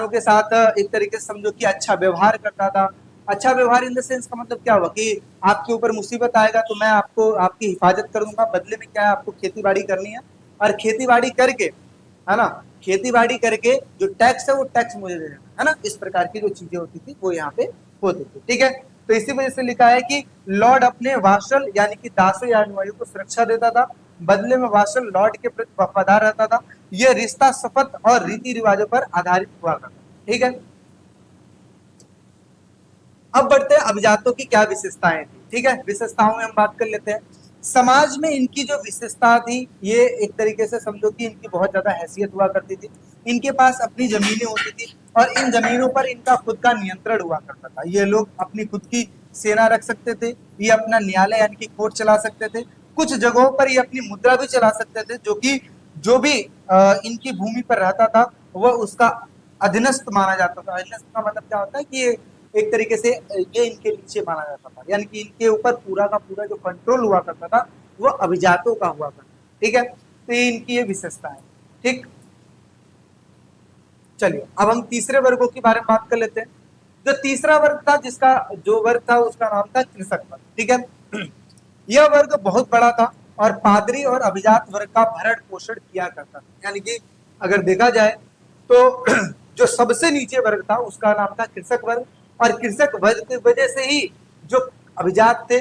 के साथ एक तरीके से समझो कि अच्छा व्यवहार करता था। अच्छा व्यवहार इन द सेंस का मतलब क्या हुआ कि आपके ऊपर मुसीबत आएगा तो मैं आपको आपकी हिफाजत करूंगा, बदले में क्या है? आपको खेती बाड़ी करनी है, और खेती बाड़ी करके, है ना, खेती बाड़ी करके जो टैक्स है वो टैक्स मुझे दे देना है ना। इस प्रकार की जो चीजें होती थी वो यहाँ पे होती थी। ठीक है, तो इसी वजह से लिखा है कि लॉर्ड अपने वाशल यानी कि दासों या अनुयायियों को सुरक्षा देता था, बदले में वाशल लॉर्ड के प्रति वफादार रहता था। यह रिश्ता शपथ और रीति रिवाजों पर आधारित हुआ करता था। ठीक है, अब बढ़ते हैं अभिजातों की क्या विशेषताएं थी। ठीक है, विशेषताओं में हम बात कर लेते हैं। समाज में इनकी जो विशेषता थी, ये एक तरीके से समझो कि इनकी बहुत ज्यादा हैसियत हुआ करती थी। इनके पास अपनी जमीनें होती थी, और इन जमीनों पर इनका खुद का नियंत्रण हुआ करता था। ये लोग अपनी खुद की सेना रख सकते थे, ये अपना न्यायालय यानी कि कोर्ट चला सकते थे। कुछ जगहों पर ये अपनी मुद्रा भी चला सकते थे, जो कि जो भी इनकी भूमि पर रहता था वह उसका अधीनस्थ माना जाता था। अधीनस्थ का मतलब क्या होता है कि ये एक तरीके से ये इनके नीचे माना जाता था, यानी कि इनके ऊपर पूरा का पूरा जो कंट्रोल हुआ करता था वो अभिजातों का हुआ करता। ठीक है, तो ये इनकी ये विशेषता है। ठीक, चलिए अब हम तीसरे वर्गों के बारे में बात कर लेते हैं। जो तीसरा वर्ग था, जिसका जो वर्ग था उसका नाम था कृषक वर्ग। ठीक है, यह वर्ग बहुत बड़ा था और पादरी और अभिजात वर्ग का भरण पोषण किया करता था। यानी कि अगर देखा जाए तो जो सबसे नीचे वर्ग था उसका नाम था कृषक वर्ग, और कृषक वर्ग की वजह से ही जो अभिजात थे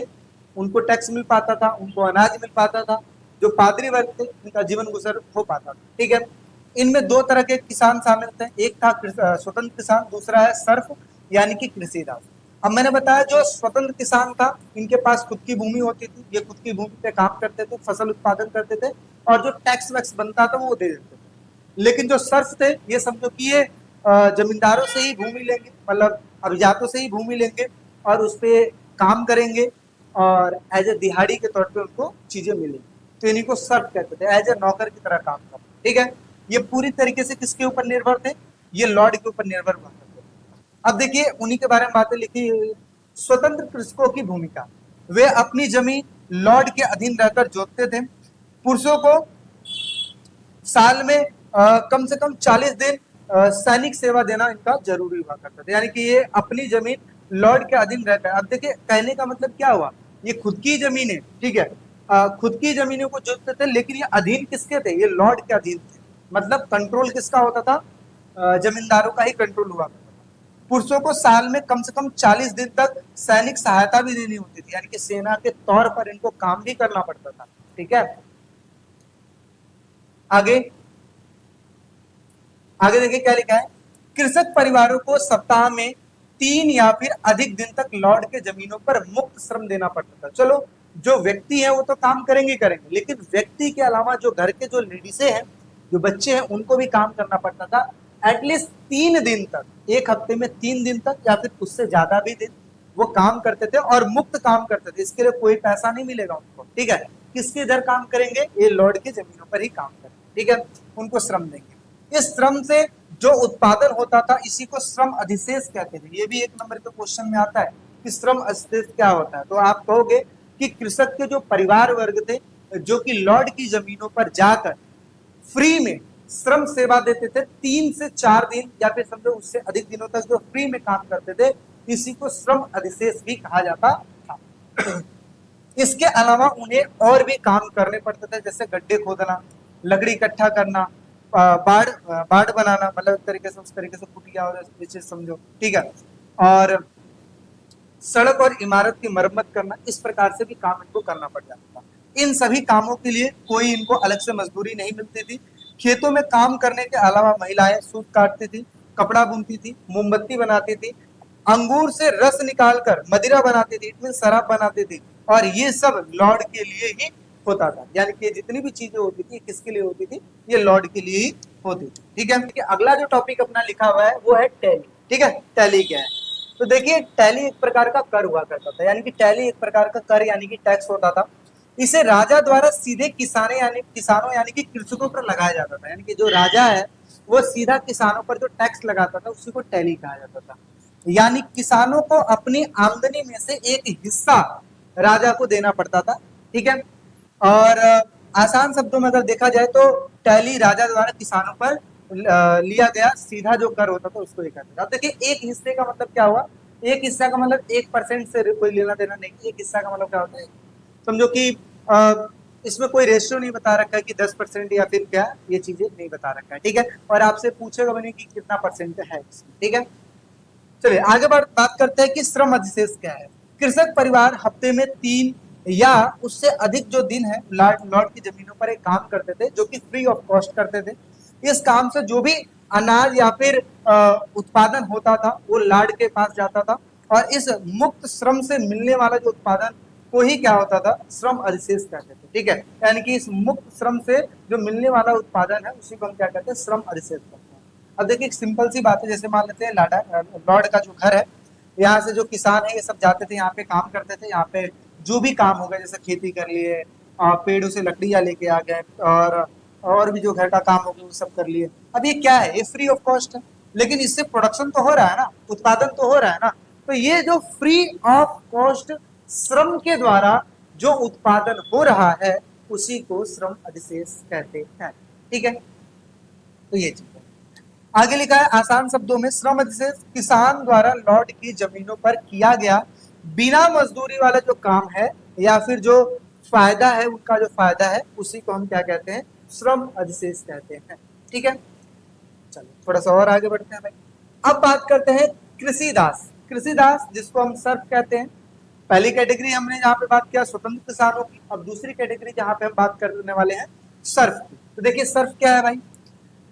उनको टैक्स मिल पाता था, उनको अनाज मिल पाता था। जो पादरी वर्ग थे उनका जीवन गुजर हो पाता था। ठीक है, इनमें दो तरह के किसान शामिल थे, एक था स्वतंत्र किसान, दूसरा है सर्फ यानी कि कृषिदास। अब मैंने बताया जो स्वतंत्र किसान था इनके पास खुद की भूमि होती थी, ये खुद की भूमि पे काम करते थे, फसल उत्पादन करते थे और जो टैक्स वैक्स बनता था वो दे देते थे। लेकिन जो सर्फ थे ये समझो कि ये जमींदारों से ही भूमि लेंगे, मतलब अभिजातों से ही भूमि लेंगे और उस पर काम करेंगे और एज ए दिहाड़ी के तौर पे उनको चीजें मिलेंगी, तो इन्हीं को सर्फ कहते थे, एज ए नौकर की तरह काम करते। ठीक है, ये पूरी तरीके से किसके ऊपर निर्भर थे, ये लॉर्ड के ऊपर निर्भर हुआ करते थे। अब देखिए उन्हीं के बारे में बातें लिखी हुई। स्वतंत्र कृषकों की भूमिका, वे अपनी जमीन लॉर्ड के अधीन रहकर जोतते थे। पुरुषों को साल में कम से कम 40 दिन सैनिक सेवा देना इनका जरूरी हुआ करता था, यानी कि ये अपनी जमीन लॉर्ड के अधीन रहकर। अब देखिए कहने का मतलब क्या हुआ, ये खुद की जमीन है, ठीक है, खुद की जमीनों को जोतते थे, लेकिन ये अधीन किसके थे, ये लॉर्ड के अधीन थे। मतलब कंट्रोल किसका होता था, जमींदारों का ही कंट्रोल हुआ करता था। पुरुषों को साल में कम से कम 40 दिन तक सैनिक सहायता भी देनी होती थी, यानी कि सेना के तौर पर इनको काम भी करना पड़ता था। ठीक है, आगे आगे देखिए क्या लिखा है, कृषक परिवारों को सप्ताह में 3 या फिर अधिक दिन तक लॉर्ड के जमीनों पर मुक्त श्रम देना पड़ता था। चलो जो व्यक्ति है वो तो काम करेंगे करेंगे, लेकिन व्यक्ति के अलावा जो घर के जो लेडीसें हैं, जो बच्चे हैं, उनको भी काम करना पड़ता था एटलीस्ट 3 दिन तक, एक हफ्ते में 3 दिन तक या फिर उससे ज्यादा भी दिन वो काम करते थे और मुफ्त काम करते थे, इसके लिए कोई पैसा नहीं मिलेगा उनको। ठीक है, किसके इधर काम करेंगे, ये लॉर्ड की जमीनों पर ही काम करेंगे। ठीक है, उनको श्रम देंगे। इस श्रम से जो उत्पादन होता था इसी को श्रम अधिशेष कहते थे। ये भी एक नंबर के क्वेश्चन में आता है कि श्रम अधिशेष क्या होता है, तो आप कहोगे कि कृषक के जो परिवार वर्ग थे जो कि लॉर्ड की जमीनों पर जाकर फ्री में श्रम सेवा देते थे, 3 से 4 दिन या फिर समझो उससे अधिक दिनों तक जो फ्री में काम करते थे, इसी को श्रम अधिशेष भी कहा जाता था। इसके अलावा उन्हें और भी काम करने पड़ते थे, जैसे गड्ढे खोदना, लकड़ी इकट्ठा करना, बाढ़ बाढ़ बनाना, मतलब एक तरीके से उस तरीके से कुटिया और चीज समझो। ठीक है, और सड़क और इमारत की मरम्मत करना, इस प्रकार से भी काम इनको करना पड़ जाता था। इन सभी कामों के लिए कोई इनको अलग से मजदूरी नहीं मिलती थी। खेतों में काम करने के अलावा महिलाएं सूत काटती थी, कपड़ा बुनती थी, मोमबत्ती बनाती थी, अंगूर से रस निकालकर मदिरा बनाती थी, इसमें शराब बनाती थी, और ये सब लॉर्ड के लिए ही होता था। यानी कि जितनी भी चीजें होती थी किसके लिए होती थी, ये लॉर्ड के लिए ही होती थी। ठीक है, अगला जो टॉपिक अपना लिखा हुआ है वो है टैली। ठीक है, टैली क्या है, तो देखिए टैली एक प्रकार का कर हुआ करता था, यानी कि टैली एक प्रकार का कर यानी कि टैक्स होता था। इसे राजा द्वारा सीधे किसानों यानी कि कृषकों पर लगाया जाता था, यानी कि जो राजा है वो सीधा किसानों पर जो टैक्स लगाता था उसी को टैली कहा जाता था। यानी किसानों को अपनी आमदनी में से एक हिस्सा राजा को देना पड़ता था। ठीक है, और आसान शब्दों में अगर देखा जाए तो टैली राजा द्वारा किसानों पर लिया गया सीधा जो कर होता था उसको ये कहते थे। अब देखिए एक हिस्से का मतलब क्या हुआ, एक हिस्सा का मतलब 1% से कोई लेना देना नहीं, एक हिस्सा का मतलब क्या होता है, समझो कि इसमें कोई रेशियो नहीं बता रखा है कि 10% या फिर क्या, ये चीजें नहीं बता रखा है। ठीक है, और आपसे पूछेगा भी नहीं कि कितना परसेंट है इसमें। ठीक है, चलिए आगे बात करते हैं कि श्रम अधिशेष क्या है। कृषक परिवार हफ्ते में 3 या उससे अधिक जो दिन है लॉर्ड की जमीनों पर एक काम करते थे जो कि फ्री ऑफ कॉस्ट करते थे। इस काम से जो भी अनाज या फिर उत्पादन होता था वो लॉर्ड के पास जाता था, और इस मुक्त श्रम से मिलने वाला जो उत्पादन को ही क्या होता था, श्रम अधिशेष कहते थे। ठीक है, यानी कि इस मुक्त श्रम से जो मिलने वाला उत्पादन है उसी को हम क्या कहते हैं, श्रम अधिशेष कहते हैं। अब देखिए एक सिंपल सी बात है, जैसे मान लेते हैं लॉर्ड का जो घर है, यहाँ से जो किसान है ये सब जाते थे यहाँ पे काम करते थे, यहाँ पे जो भी काम हो गया जैसे खेती कर लिए, पेड़ों से लकड़ियां लेके आ गए, और भी जो घर का काम हो गया वो सब कर लिए। अब ये क्या है, ये फ्री ऑफ कॉस्ट है, लेकिन इससे प्रोडक्शन तो हो रहा है ना, उत्पादन तो हो रहा है ना, तो ये जो फ्री ऑफ कॉस्ट श्रम के द्वारा जो उत्पादन हो रहा है उसी को श्रम अधिशेष कहते हैं। ठीक है, तो ये चीज है। आगे लिखा है आसान शब्दों में, श्रम अधिशेष किसान द्वारा लॉर्ड की जमीनों पर किया गया बिना मजदूरी वाला जो काम है या फिर जो फायदा है, उनका जो फायदा है उसी को हम क्या कहते हैं, श्रम अधिशेष कहते हैं। ठीक है, चलो थोड़ा सा और आगे बढ़ते हैं भाई। अब बात करते हैं कृषिदास। कृषिदास जिसको हम सर्फ कहते हैं। पहली कैटेगरी हमने जहाँ पे बात किया स्वतंत्र किसानों की, अब दूसरी कैटेगरी जहाँ पे हम बात करने वाले हैं सर्फ की। तो देखिए सर्फ क्या है भाई,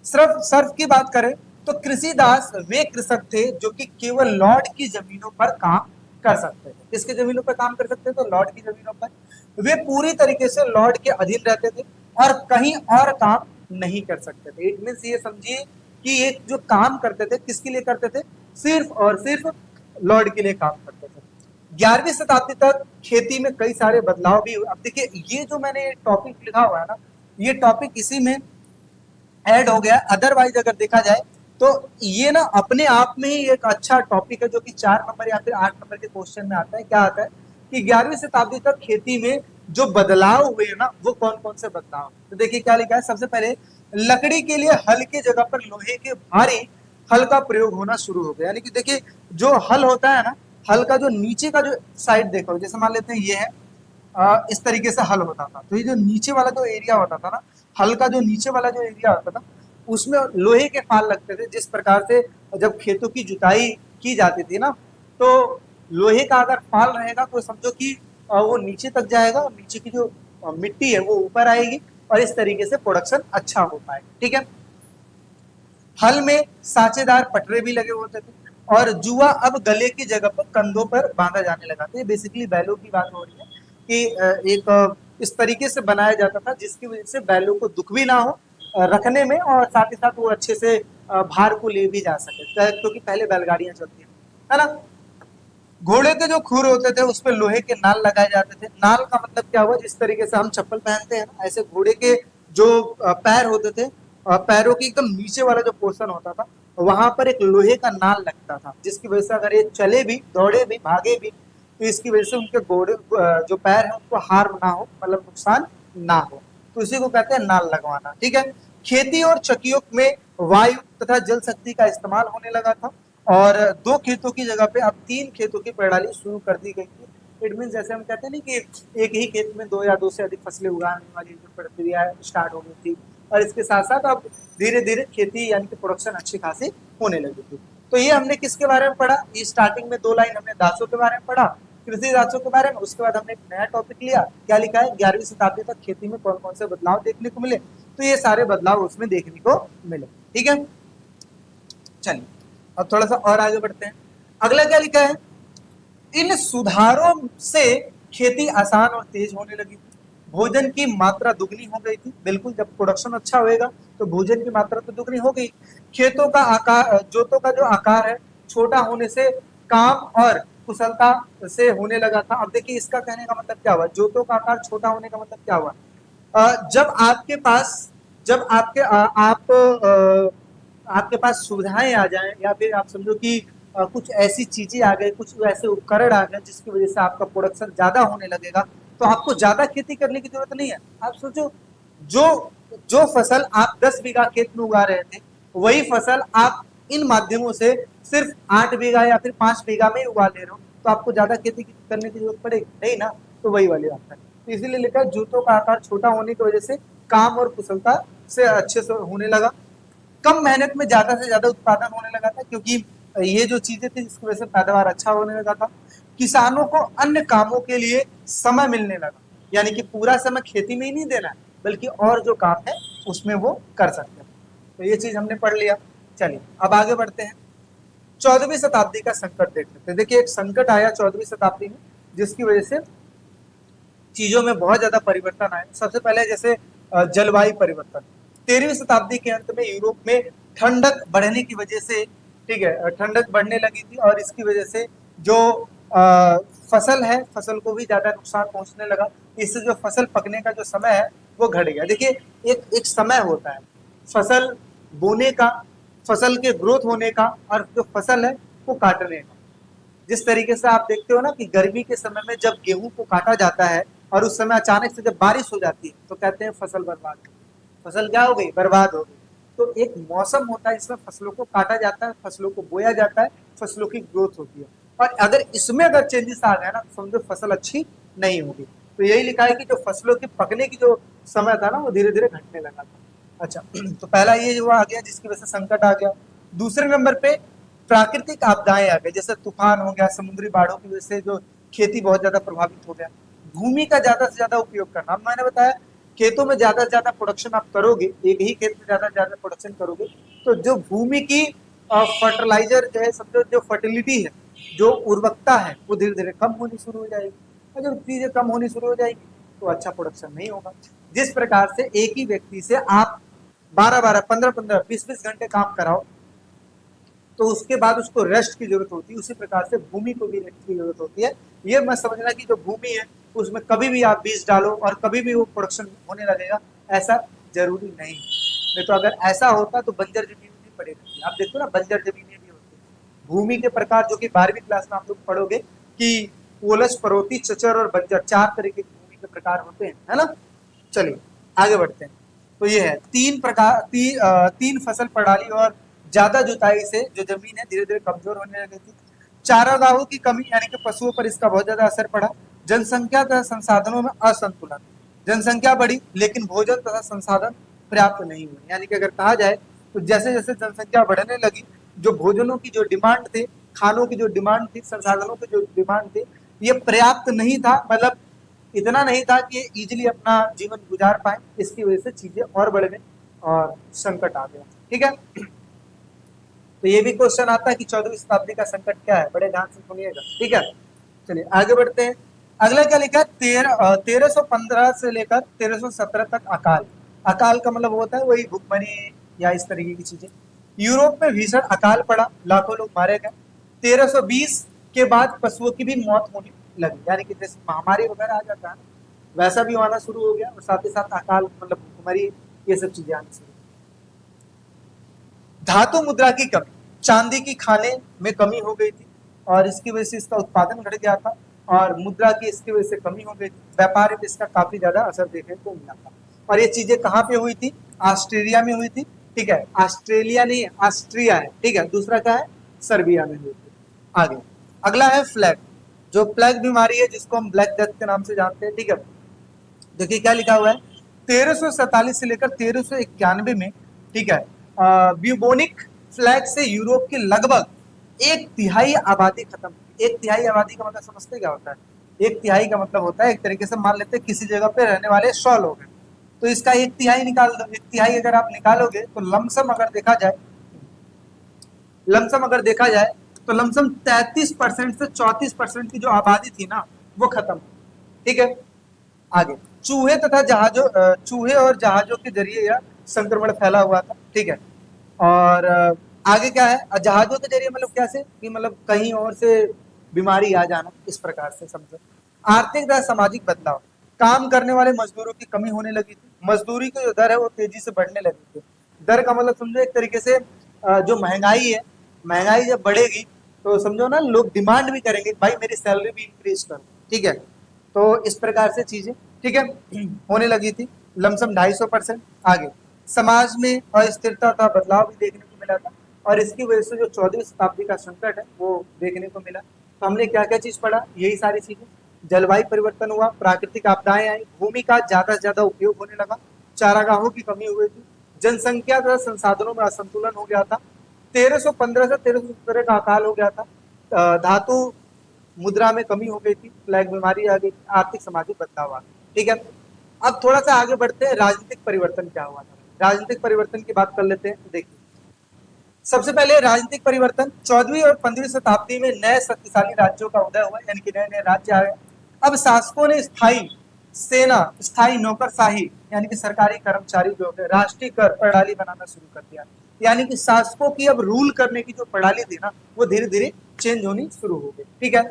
सिर्फ सर्फ की बात करें तो कृषिदास वे कृषक थे जो कि केवल लॉर्ड की जमीनों पर काम कर सकते थे। किसकी जमीनों पर काम कर सकते थे? तो लॉर्ड की जमीनों पर। वे पूरी तरीके से लॉर्ड के अधीन रहते थे और कहीं और काम नहीं कर सकते थे। इट मीन्स ये समझिए कि ये जो काम करते थे किसके लिए करते थे? सिर्फ और सिर्फ लॉर्ड के लिए काम करते थे। 11वीं शताब्दी तक खेती में कई सारे बदलाव भी हुए। अब देखिए ये जो मैंने टॉपिक लिखा हुआ है ना, ये टॉपिक इसी में ऐड हो गया। अदरवाइज अगर देखा जाए तो ये ना अपने आप में ही एक अच्छा टॉपिक है जो कि 4 नंबर या फिर 8 नंबर के क्वेश्चन में आता है। क्या आता है कि 11वीं शताब्दी तक खेती में जो बदलाव हुए ना वो कौन कौन से बदलाव। तो देखिए क्या लिखा है। सबसे पहले लकड़ी के लिए हल की जगह पर लोहे के भारी हल का प्रयोग होना शुरू हो गया। यानी कि देखिए जो हल होता है ना, हल का जो नीचे का जो साइड देखो, जैसे मान लेते हैं ये है, इस तरीके से हल होता था। तो ये जो नीचे वाला जो एरिया होता था ना, हल का जो नीचे वाला जो एरिया होता था उसमें लोहे के फाल लगते थे। जिस प्रकार से जब खेतों की जुताई की जाती थी ना, तो लोहे का अगर फाल रहेगा तो समझो कि वो नीचे तक जाएगा और नीचे की जो मिट्टी है वो ऊपर आएगी और इस तरीके से प्रोडक्शन अच्छा हो पाएगा। ठीक है। हल में सांचेदार पटरे भी लगे होते थे और जुआ अब गले की जगह पर कंधों पर बांधा जाने लगा था। ये बेसिकली बैलों की बात हो रही है कि इस तरीके से बनाया जाता था जिसकी वजह से बैलों को दुख भी ना हो रखने में और साथ ही साथ वो अच्छे से भार को ले भी जा सके, क्योंकि पहले बैलगाड़ियां चलती है ना। घोड़े के जो खुर होते थे उस पर लोहे के नाल लगाए जाते थे। नाल का मतलब क्या हुआ? जिस तरीके से हम चप्पल पहनते हैं ना, ऐसे घोड़े के जो पैर होते थे, पैरों के एकदम नीचे वाला जो पोर्शन होता था वहां पर एक लोहे का नाल लगता था, जिसकी वजह से अगर ये चले भी, दौड़े भी, भागे भी तो इसकी वजह से उनके घोड़े जो पैर है उनको हार्म ना हो, मतलब नुकसान ना हो। तो इसी को कहते हैं नाल लगवाना। ठीक है। खेती और चक्कियों में वायु तथा जल शक्ति का इस्तेमाल होने लगा था और 2 खेतों की जगह पे अब 3 खेतों की प्रणाली शुरू कर दी गई थी। इट मीन जैसे हम कहते हैं ना कि एक ही खेत में 2 या 2 से अधिक फसलें उगाने वाली जो प्रक्रिया स्टार्ट हो गई थी और इसके साथ साथ अब धीरे धीरे खेती यानी कि प्रोडक्शन अच्छी खासी होने लगी थी। तो ये हमने किसके बारे में पढ़ा? ये स्टार्टिंग में 2 लाइन हमने दासों के बारे में पढ़ा, कृषि दासों के बारे में। उसके बाद हमने एक नया टॉपिक लिया, क्या लिखा है? 11वीं शताब्दी तक खेती में कौन कौन से बदलाव देखने को मिले। तो ये सारे बदलाव उसमें देखने को मिले। ठीक है। चलिए अब थोड़ा सा और आगे बढ़ते हैं। अगला क्या लिखा है? इन सुधारों से खेती आसान और तेज होने लगी थी। भोजन की मात्रा दुगनी हो गई थी। बिल्कुल, जब प्रोडक्शन अच्छा होएगा तो भोजन की मात्रा तो दुगनी हो गई। खेतों का आकार, जोतों का जो आकार है छोटा होने से काम और कुशलता से होने लगा था। अब देखिए इसका कहने का मतलब क्या हुआ? जोतों का आकार छोटा होने का मतलब क्या हुआ? जब आपके पास, जब आपके आप आपके पास सुविधाएं आ जाएं या फिर आप समझो कि कुछ ऐसी चीजें आ गई, कुछ ऐसे उपकरण आ गए जिसकी वजह से आपका प्रोडक्शन ज्यादा होने लगेगा, तो आपको ज्यादा खेती करने की जरूरत नहीं है। आप सोचो, जो जो फसल आप 10 बीघा खेत में उगा रहे थे वही फसल आप इन माध्यमों से सिर्फ 8 बीघा या फिर 5 बीघा में ही उगा ले रहे हो, तो आपको ज्यादा खेती करने की जरूरत पड़ेगी नहीं ना। तो वही वाली बात है। तो इसीलिए लिखा है जूतों का आकार छोटा होने की वजह से काम और कुशलता से अच्छे से होने लगा। कम मेहनत में ज्यादा से ज्यादा उत्पादन होने लगा था, क्योंकि ये जो चीजें थी जिसकी वजह से पैदावार अच्छा होने लगा था। किसानों को अन्य कामों के लिए समय मिलने लगा, यानी कि पूरा समय खेती में ही नहीं देना है बल्कि और जो काम है उसमें वो कर सकते हैं। तो ये चीज हमने पढ़ लिया। चलिए अब आगे बढ़ते हैं। 14वीं शताब्दी का संकट देख लेते हैं। देखिए एक संकट आया 14वीं शताब्दी में जिसकी वजह से चीजों में बहुत ज्यादा परिवर्तन आए। सबसे पहले जैसे जलवायु परिवर्तन। 13वीं शताब्दी के अंत में यूरोप में ठंडक बढ़ने की वजह से, ठीक है, ठंडक बढ़ने लगी थी और इसकी वजह से जो फसल है, फसल को भी ज्यादा नुकसान पहुंचने लगा। इससे जो फसल पकने का जो समय है वो घट गया। देखिए एक एक समय होता है फसल बोने का, फसल के ग्रोथ होने का और जो फसल है वो काटने का। जिस तरीके से आप देखते हो ना कि गर्मी के समय में जब गेहूं को काटा जाता है और उस समय अचानक से जब बारिश हो जाती है तो कहते हैं फसल बर्बाद, फसल क्या हो गई? बर्बाद हो गई। तो एक मौसम होता है जिसमें फसलों को काटा जाता है, फसलों को बोया जाता है, फसलों की ग्रोथ होती है। और अगर इसमें अगर चेंजेस आ गया ना तो समझो फसल अच्छी नहीं होगी। तो यही लिखा है कि जो फसलों के पकने की जो समय था ना वो धीरे धीरे घटने लगा था। अच्छा, तो पहला ये जो आ गया जिसकी वजह से संकट आ गया। दूसरे नंबर पे प्राकृतिक आपदाएं आ गई, जैसे तूफान हो गया, समुद्री बाढ़ों की वजह से जो खेती बहुत ज्यादा प्रभावित हो गया। भूमि का ज्यादा से ज्यादा उपयोग करना, मैंने बताया खेतों में ज्यादा से ज्यादा प्रोडक्शन आप करोगे, एक ही खेत में ज्यादा से ज्यादा प्रोडक्शन करोगे, तो जो भूमि की फर्टिलाइजर जो है, समझो जो फर्टिलिटी है, जो उर्वरकता है, वो धीरे धीरे कम होनी शुरू हो जाएगी। और जब चीजें कम होनी शुरू हो जाएगी तो अच्छा प्रोडक्शन नहीं होगा। जिस प्रकार से एक ही व्यक्ति से आप 12-12, 15-15, 20-20 घंटे काम कराओ तो उसके बाद उसको रेस्ट की जरूरत होती है, उसी प्रकार से भूमि को भी रेस्ट की जरूरत होती है। ये मत समझना कि जो भूमि है उसमें कभी भी आप बीज डालो और कभी भी वो प्रोडक्शन होने लगेगा, ऐसा जरूरी नहीं तो अगर ऐसा होता तो बंजर जमीन नहीं पड़ी रहती। आप देखो ना, बंजर जमीनें भी होती है। भूमि के प्रकार जो कि 12वीं क्लास में आप लोग पढ़ोगे कि ओलस, परोती, चचर और बंजर, 4 तरह के भूमि के प्रकार होते हैं, है ना। चलिए आगे बढ़ते हैं। तो ये है तीन फसल प्रणाली और ज्यादा जुताई से जो जमीन है धीरे धीरे कमजोर होने लगी थी। चारागाहों की कमी यानी कि पशुओं पर इसका बहुत ज्यादा असर पड़ा। जनसंख्या तथा संसाधनों में असंतुलन, जनसंख्या बढ़ी लेकिन भोजन तथा संसाधन पर्याप्त नहीं हुए। यानी कि अगर कहा जाए तो जैसे जैसे जनसंख्या बढ़ने लगी, जो भोजनों की जो डिमांड थे, खानों की जो डिमांड थी, संसाधनों की जो डिमांड थी, ये पर्याप्त नहीं था। मतलब इतना नहीं था कि इजिली अपना जीवन गुजार पाए। इसकी वजह से चीजें और बढ़ गई और संकट आ गया। ठीक है, तो ये भी क्वेश्चन आता है कि 14वीं शताब्दी का संकट क्या है, बड़े ध्यान से सुनिएगा। ठीक है, चलिए आगे बढ़ते हैं। अगला क्या लिखा है, 1315 से लेकर 1317 तक अकाल। अकाल का मतलब होता है वही भुखमरी या इस तरीके की चीजें। यूरोप में भीषण अकाल पड़ा, लाखों लोग मारे गए। 1320 के बाद पशुओं की भी मौत होने लगी, यानी कि जैसे महामारी वगैरह आ जाता है वैसा भी आना शुरू हो गया, और साथ ही साथ अकाल मतलब भुखमरी, ये सब चीजें आनी शुरू। धातु मुद्रा की कमी, चांदी की खाने में कमी हो गई थी और इसकी वजह से इसका उत्पादन घट गया था, और मुद्रा की इसकी वजह से कमी हो गई थी। व्यापार में इसका काफी ज्यादा असर देखने को मिला था। और ये चीजें कहाँ पे हुई थी, ऑस्ट्रेलिया में हुई थी। ठीक है, ऑस्ट्रेलिया नहीं, ऑस्ट्रिया है। ठीक है, दूसरा क्या है, सर्बिया में हुई थी। आगे अगला है फ्लैग, जो प्लेग बीमारी है जिसको हम ब्लैक डेथ के नाम से जानते हैं। ठीक है, देखिए क्या लिखा हुआ है, 1347 से लेकर 1391 में, ठीक है, ब्यूबोनिक फ्लैग से यूरोप की लगभग 1/3 आबादी खत्म। 1/3 आबादी का मतलब समझते क्या होता है, 1/3 का मतलब होता है, एक तरीके से मान लेते हैं किसी जगह पे रहने वाले 100 लोग हैं, तो इसका 1/3 निकाल दो। 1/3 अगर आप निकालोगे तो लमसम अगर देखा जाए, तो लमसम 33% से 34% की जो आबादी थी ना, वो खत्म। ठीक है, आगे चूहे और जहाजों के जरिए यह संक्रमण फैला हुआ था। ठीक है, और आगे क्या है, जहाजों के जरिए मतलब कैसे कि मतलब कहीं और से बीमारी आ जाना, इस प्रकार से समझो। आर्थिक तथा सामाजिक बदलाव, काम करने वाले मजदूरों की कमी होने लगी थी। मजदूरी की जो दर है वो तेजी से बढ़ने लगी थी। दर का मतलब समझो एक तरीके से जो महंगाई है, महंगाई जब बढ़ेगी तो समझो ना, लोग डिमांड भी करेंगे, भाई मेरी सैलरी भी इंक्रीज करो। ठीक है, तो इस प्रकार से चीजें, ठीक है, होने लगी थी। लमसम 250%। आगे समाज में अस्थिरता था, बदलाव भी देखने को मिला था, और इसकी वजह से जो 14वीं शताब्दी का संकट है वो देखने को मिला। तो हमने क्या क्या चीज पढ़ा, यही सारी चीजें। जलवायु परिवर्तन हुआ, प्राकृतिक आपदाएं आई, भूमि का ज्यादा से ज्यादा उपयोग होने लगा, चारागाहों की कमी हुई थी, जनसंख्या तथा संसाधनों में असंतुलन हो गया था, 1315 से 1317 का अकाल हो गया था, धातु मुद्रा में कमी हो गई थी, प्लेग बीमारी आ गई, आर्थिक सामाजिक बदलाव आ गया। ठीक है, अब थोड़ा सा आगे बढ़ते हैं, राजनीतिक परिवर्तन क्या हुआ था। राजनीतिक परिवर्तन की बात कर लेते हैं। देखिए सबसे पहले राजनीतिक परिवर्तन, 14वीं और 15वीं शताब्दी में नए शक्तिशाली राज्यों का उदय हुआ, यानी कि नए नए राज्य आए। अब शासकों ने स्थायी सेना, स्थायी नौकरशाही यानी कि सरकारी कर्मचारी जो है, राष्ट्रीय कर प्रणाली बनाना शुरू कर दिया। यानी कि शासकों की अब रूल करने की जो प्रणाली थी ना, वो धीरे धीरे चेंज होनी शुरू हो गई। ठीक है,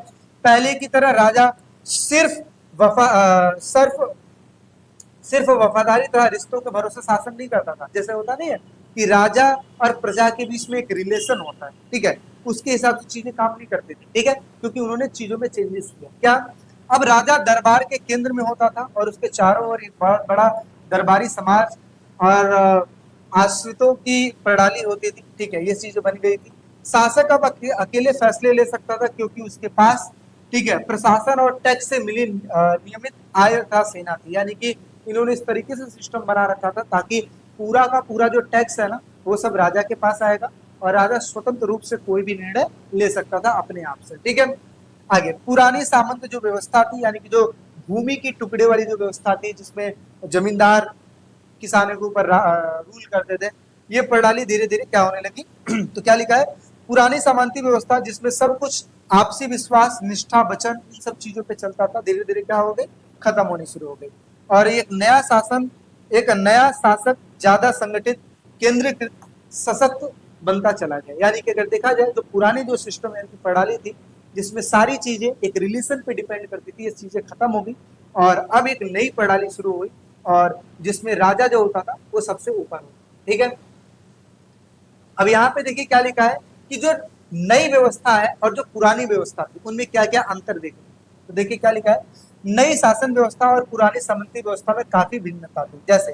पहले की तरह राजा सिर्फ सिर्फ वफादारी तथा रिश्तों के भरोसे शासन नहीं करता था। जैसे होता नहीं है कि राजा और प्रजा के बीच में एक रिलेशन होता है, ठीक है, उसके हिसाब से चीजें काम नहीं करती थी। ठीक है, क्योंकि उन्होंने चीजों में चेंजेस किया। क्या, अब राजा दरबार के केंद्र में होता था और उसके चारों ओर एक बहुत बड़ा दरबारी समाज और आश्रितों की प्रणाली होती थी। ठीक है, ये चीजें बन गई थी। शासक अब अकेले फैसले ले सकता था क्योंकि उसके पास, ठीक है, प्रशासन और टैक्स से मिली नियमित आय था, सेना थी। यानी कि इन्होंने इस तरीके से सिस्टम बना रखा था ताकि पूरा का पूरा जो टैक्स है ना, वो सब राजा के पास आएगा और राजा स्वतंत्र रूप से कोई भी निर्णय ले सकता था अपने आप से। ठीक है, आगे पुरानी सामंत जो व्यवस्था थी, यानी कि जो भूमि की टुकड़े वाली जो व्यवस्था थी, जिसमें जमींदार किसानों के ऊपर रूल करते थे, ये प्रणाली धीरे धीरे क्या होने लगी तो क्या लिखा है, पुरानी सामंती व्यवस्था जिसमें सब कुछ आपसी विश्वास, निष्ठा, वचन, इन सब चीजों पे चलता था, धीरे धीरे क्या हो गई, खत्म होनी शुरू हो गई। और एक नया शासक ज्यादा संगठित, केंद्रीकृत, सशक्त बनता चला गया। यानी कि अगर देखा जाए तो पुरानी जो सिस्टम यानी प्रणाली थी, जिसमें सारी चीजें एक रिलीजन पे डिपेंड करती थी, ये चीजें खत्म हो गई और अब एक नई प्रणाली शुरू हुई, और जिसमें राजा जो होता था वो सबसे ऊपर होता। ठीक है, अब यहाँ पे देखिए क्या लिखा है कि जो नई व्यवस्था है और जो पुरानी व्यवस्था थी, उनमें क्या क्या अंतर देखें। तो देखिए क्या लिखा है, नई शासन व्यवस्था और पुरानी सामंती व्यवस्था में काफी भिन्नता थी। जैसे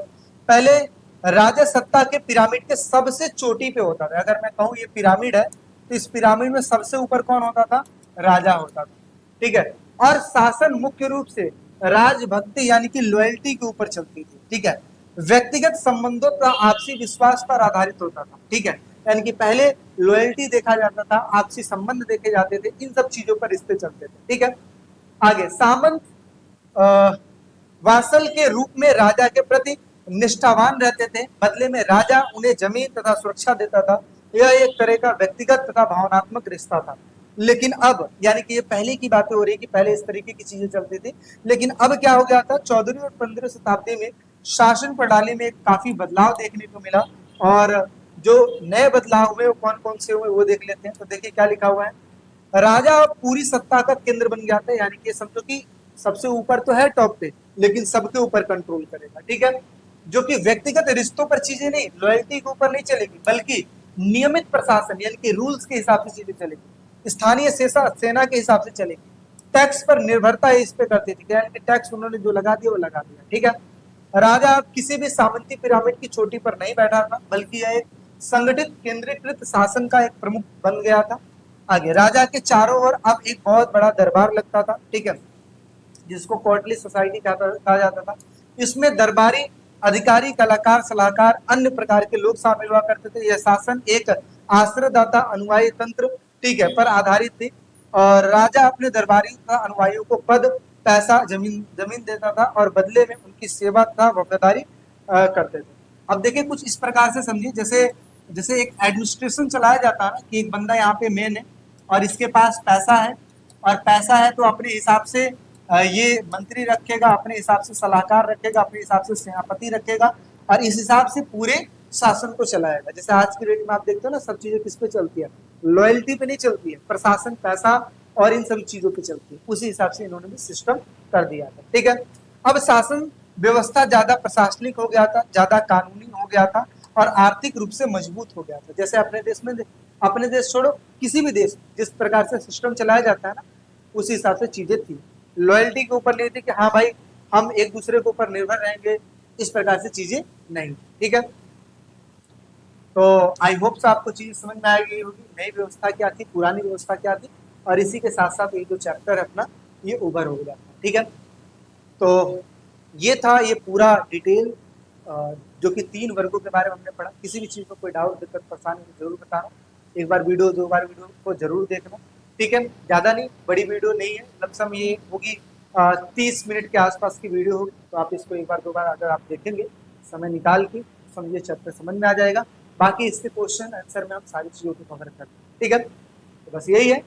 पहले राजा सत्ता के पिरामिड के सबसे चोटी पे होता था। अगर मैं कहूँ ये पिरामिड है, तो इस पिरामिड में सबसे ऊपर कौन होता था, राजा होता था। ठीक है, और शासन मुख्य रूप से राजभक्ति यानी कि लॉयल्टी के ऊपर चलती थी। ठीक है, व्यक्तिगत संबंधों का आपसी विश्वास पर आधारित होता था। ठीक है, यानी कि पहले लॉयल्टी देखा जाता था, आपसी संबंध देखे जाते थे, इन सब चीजों पर रिश्ते चलते थे। ठीक है, आगे सामंत वासल के रूप में राजा के प्रति निष्ठावान रहते थे, बदले में राजा उन्हें जमीन तथा सुरक्षा देता था। यह एक तरह का व्यक्तिगत तथा भावनात्मक रिश्ता था। लेकिन अब यानी कि ये पहले की बातें हो रही है कि पहले इस तरीके की चीजें चलती थी, लेकिन अब क्या हो गया था, 14वीं और 15वीं शताब्दी में शासन प्रणाली में काफी बदलाव देखने को मिला। और जो नए बदलाव हुए वो कौन कौन से हुए वो देख लेते हैं। तो देखिए क्या लिखा हुआ है, राजा पूरी सत्ता का केंद्र बन गया था। यानी कि समझो कि सबसे ऊपर तो है टॉप पे, लेकिन सबके ऊपर कंट्रोल करेगा। ठीक है, जो कि व्यक्तिगत रिश्तों पर चीजें नहीं, लॉयल्टी के ऊपर नहीं चलेगी, बल्कि नियमित प्रशासन यानी कि रूल्स के हिसाब से चीजें चलेगी, स्थानीय सेना के हिसाब से चलेगी। टैक्स पर निर्भरता इस पे करती थी, यानी कि टैक्स उन्होंने जो लगा दिया वो लगा दिया। ठीक है, राजा किसी भी सामंती पिरामिड की चोटी पर नहीं बैठा था, बल्कि यह एक संगठित केंद्रीकृत शासन का एक प्रमुख बन गया था। आगे राजा के चारों ओर अब एक बहुत बड़ा दरबार लगता था। ठीक है, जिसको कोर्टली सोसाइटी कहा जाता था। इसमें दरबारी अधिकारी, कलाकार, सलाहकार, अन्य प्रकार के लोग शामिल हुआ करते थे। यह शासन एक आश्रयदाता अनुयायी तंत्र, ठीक है, पर आधारित थी, और राजा अपने दरबारी तथा अनुयायियों को पद, पैसा, जमीन जमीन देता था और बदले में उनकी सेवा तथा वफादारी करते थे। अब देखिए कुछ इस प्रकार से समझिए, जैसे जैसे एक एडमिनिस्ट्रेशन चलाया जाता है ना, कि एक बंदा यहाँ पे मेन है और इसके पास पैसा है, और पैसा है तो अपने हिसाब से ये मंत्री रखेगा, अपने हिसाब से सलाहकार रखेगा, अपने हिसाब से सेनापति रखेगा, और इस हिसाब से पूरे शासन को चलाएगा। जैसे आज की डेट में आप देखते हो ना, सब चीजें किस पे चलती है, लॉयल्टी पे नहीं चलती है, प्रशासन, पैसा और इन सभी चीजों पे चलती है। उसी हिसाब से इन्होंने भी सिस्टम कर दिया था। ठीक है, अब शासन व्यवस्था ज्यादा प्रशासनिक हो गया था, ज्यादा कानूनी हो गया था, और आर्थिक रूप से मजबूत हो गया था। जैसे अपने देश में, अपने देश छोड़ो, किसी भी देश जिस प्रकार से सिस्टम चलाया जाता है ना, उसी हिसाब से चीजें थी। लॉयल्टी के ऊपर नहीं थी कि हाँ भाई हम एक दूसरे के ऊपर निर्भर रहेंगे, इस प्रकार से चीजें नहीं। ठीक है, तो आई होप आपको चीज समझ में आ गई होगी, नई व्यवस्था क्या थी, पुरानी व्यवस्था क्या थी, और इसी के साथ साथ ये जो चैप्टर है अपना, ये ओवर हो गया। ठीक है, तो ये था ये पूरा डिटेल जो कि 3 वर्गों के बारे में हमने पढ़ा। किसी भी चीज में कोई डाउट, दिक्कत, परेशानी तो जरूर बताना। एक बार वीडियो, 2 बार वीडियो को जरूर देखना। ठीक है, ज्यादा नहीं, बड़ी वीडियो नहीं है, लमसम ये होगी 30 मिनट के आसपास की वीडियो होगी। तो आप इसको एक बार 2 बार अगर आप देखेंगे समय निकाल के, समझिए चैप्टर समझ में आ जाएगा। बाकी इसके क्वेश्चन आंसर में हम सारी चीजों को कवर करते हैं। ठीक है, तो बस यही है,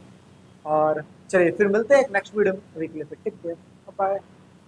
और चलिए फिर मिलते हैं एक नेक्स्ट वीडियो में। अभी के लिए टेक केयर, बाय।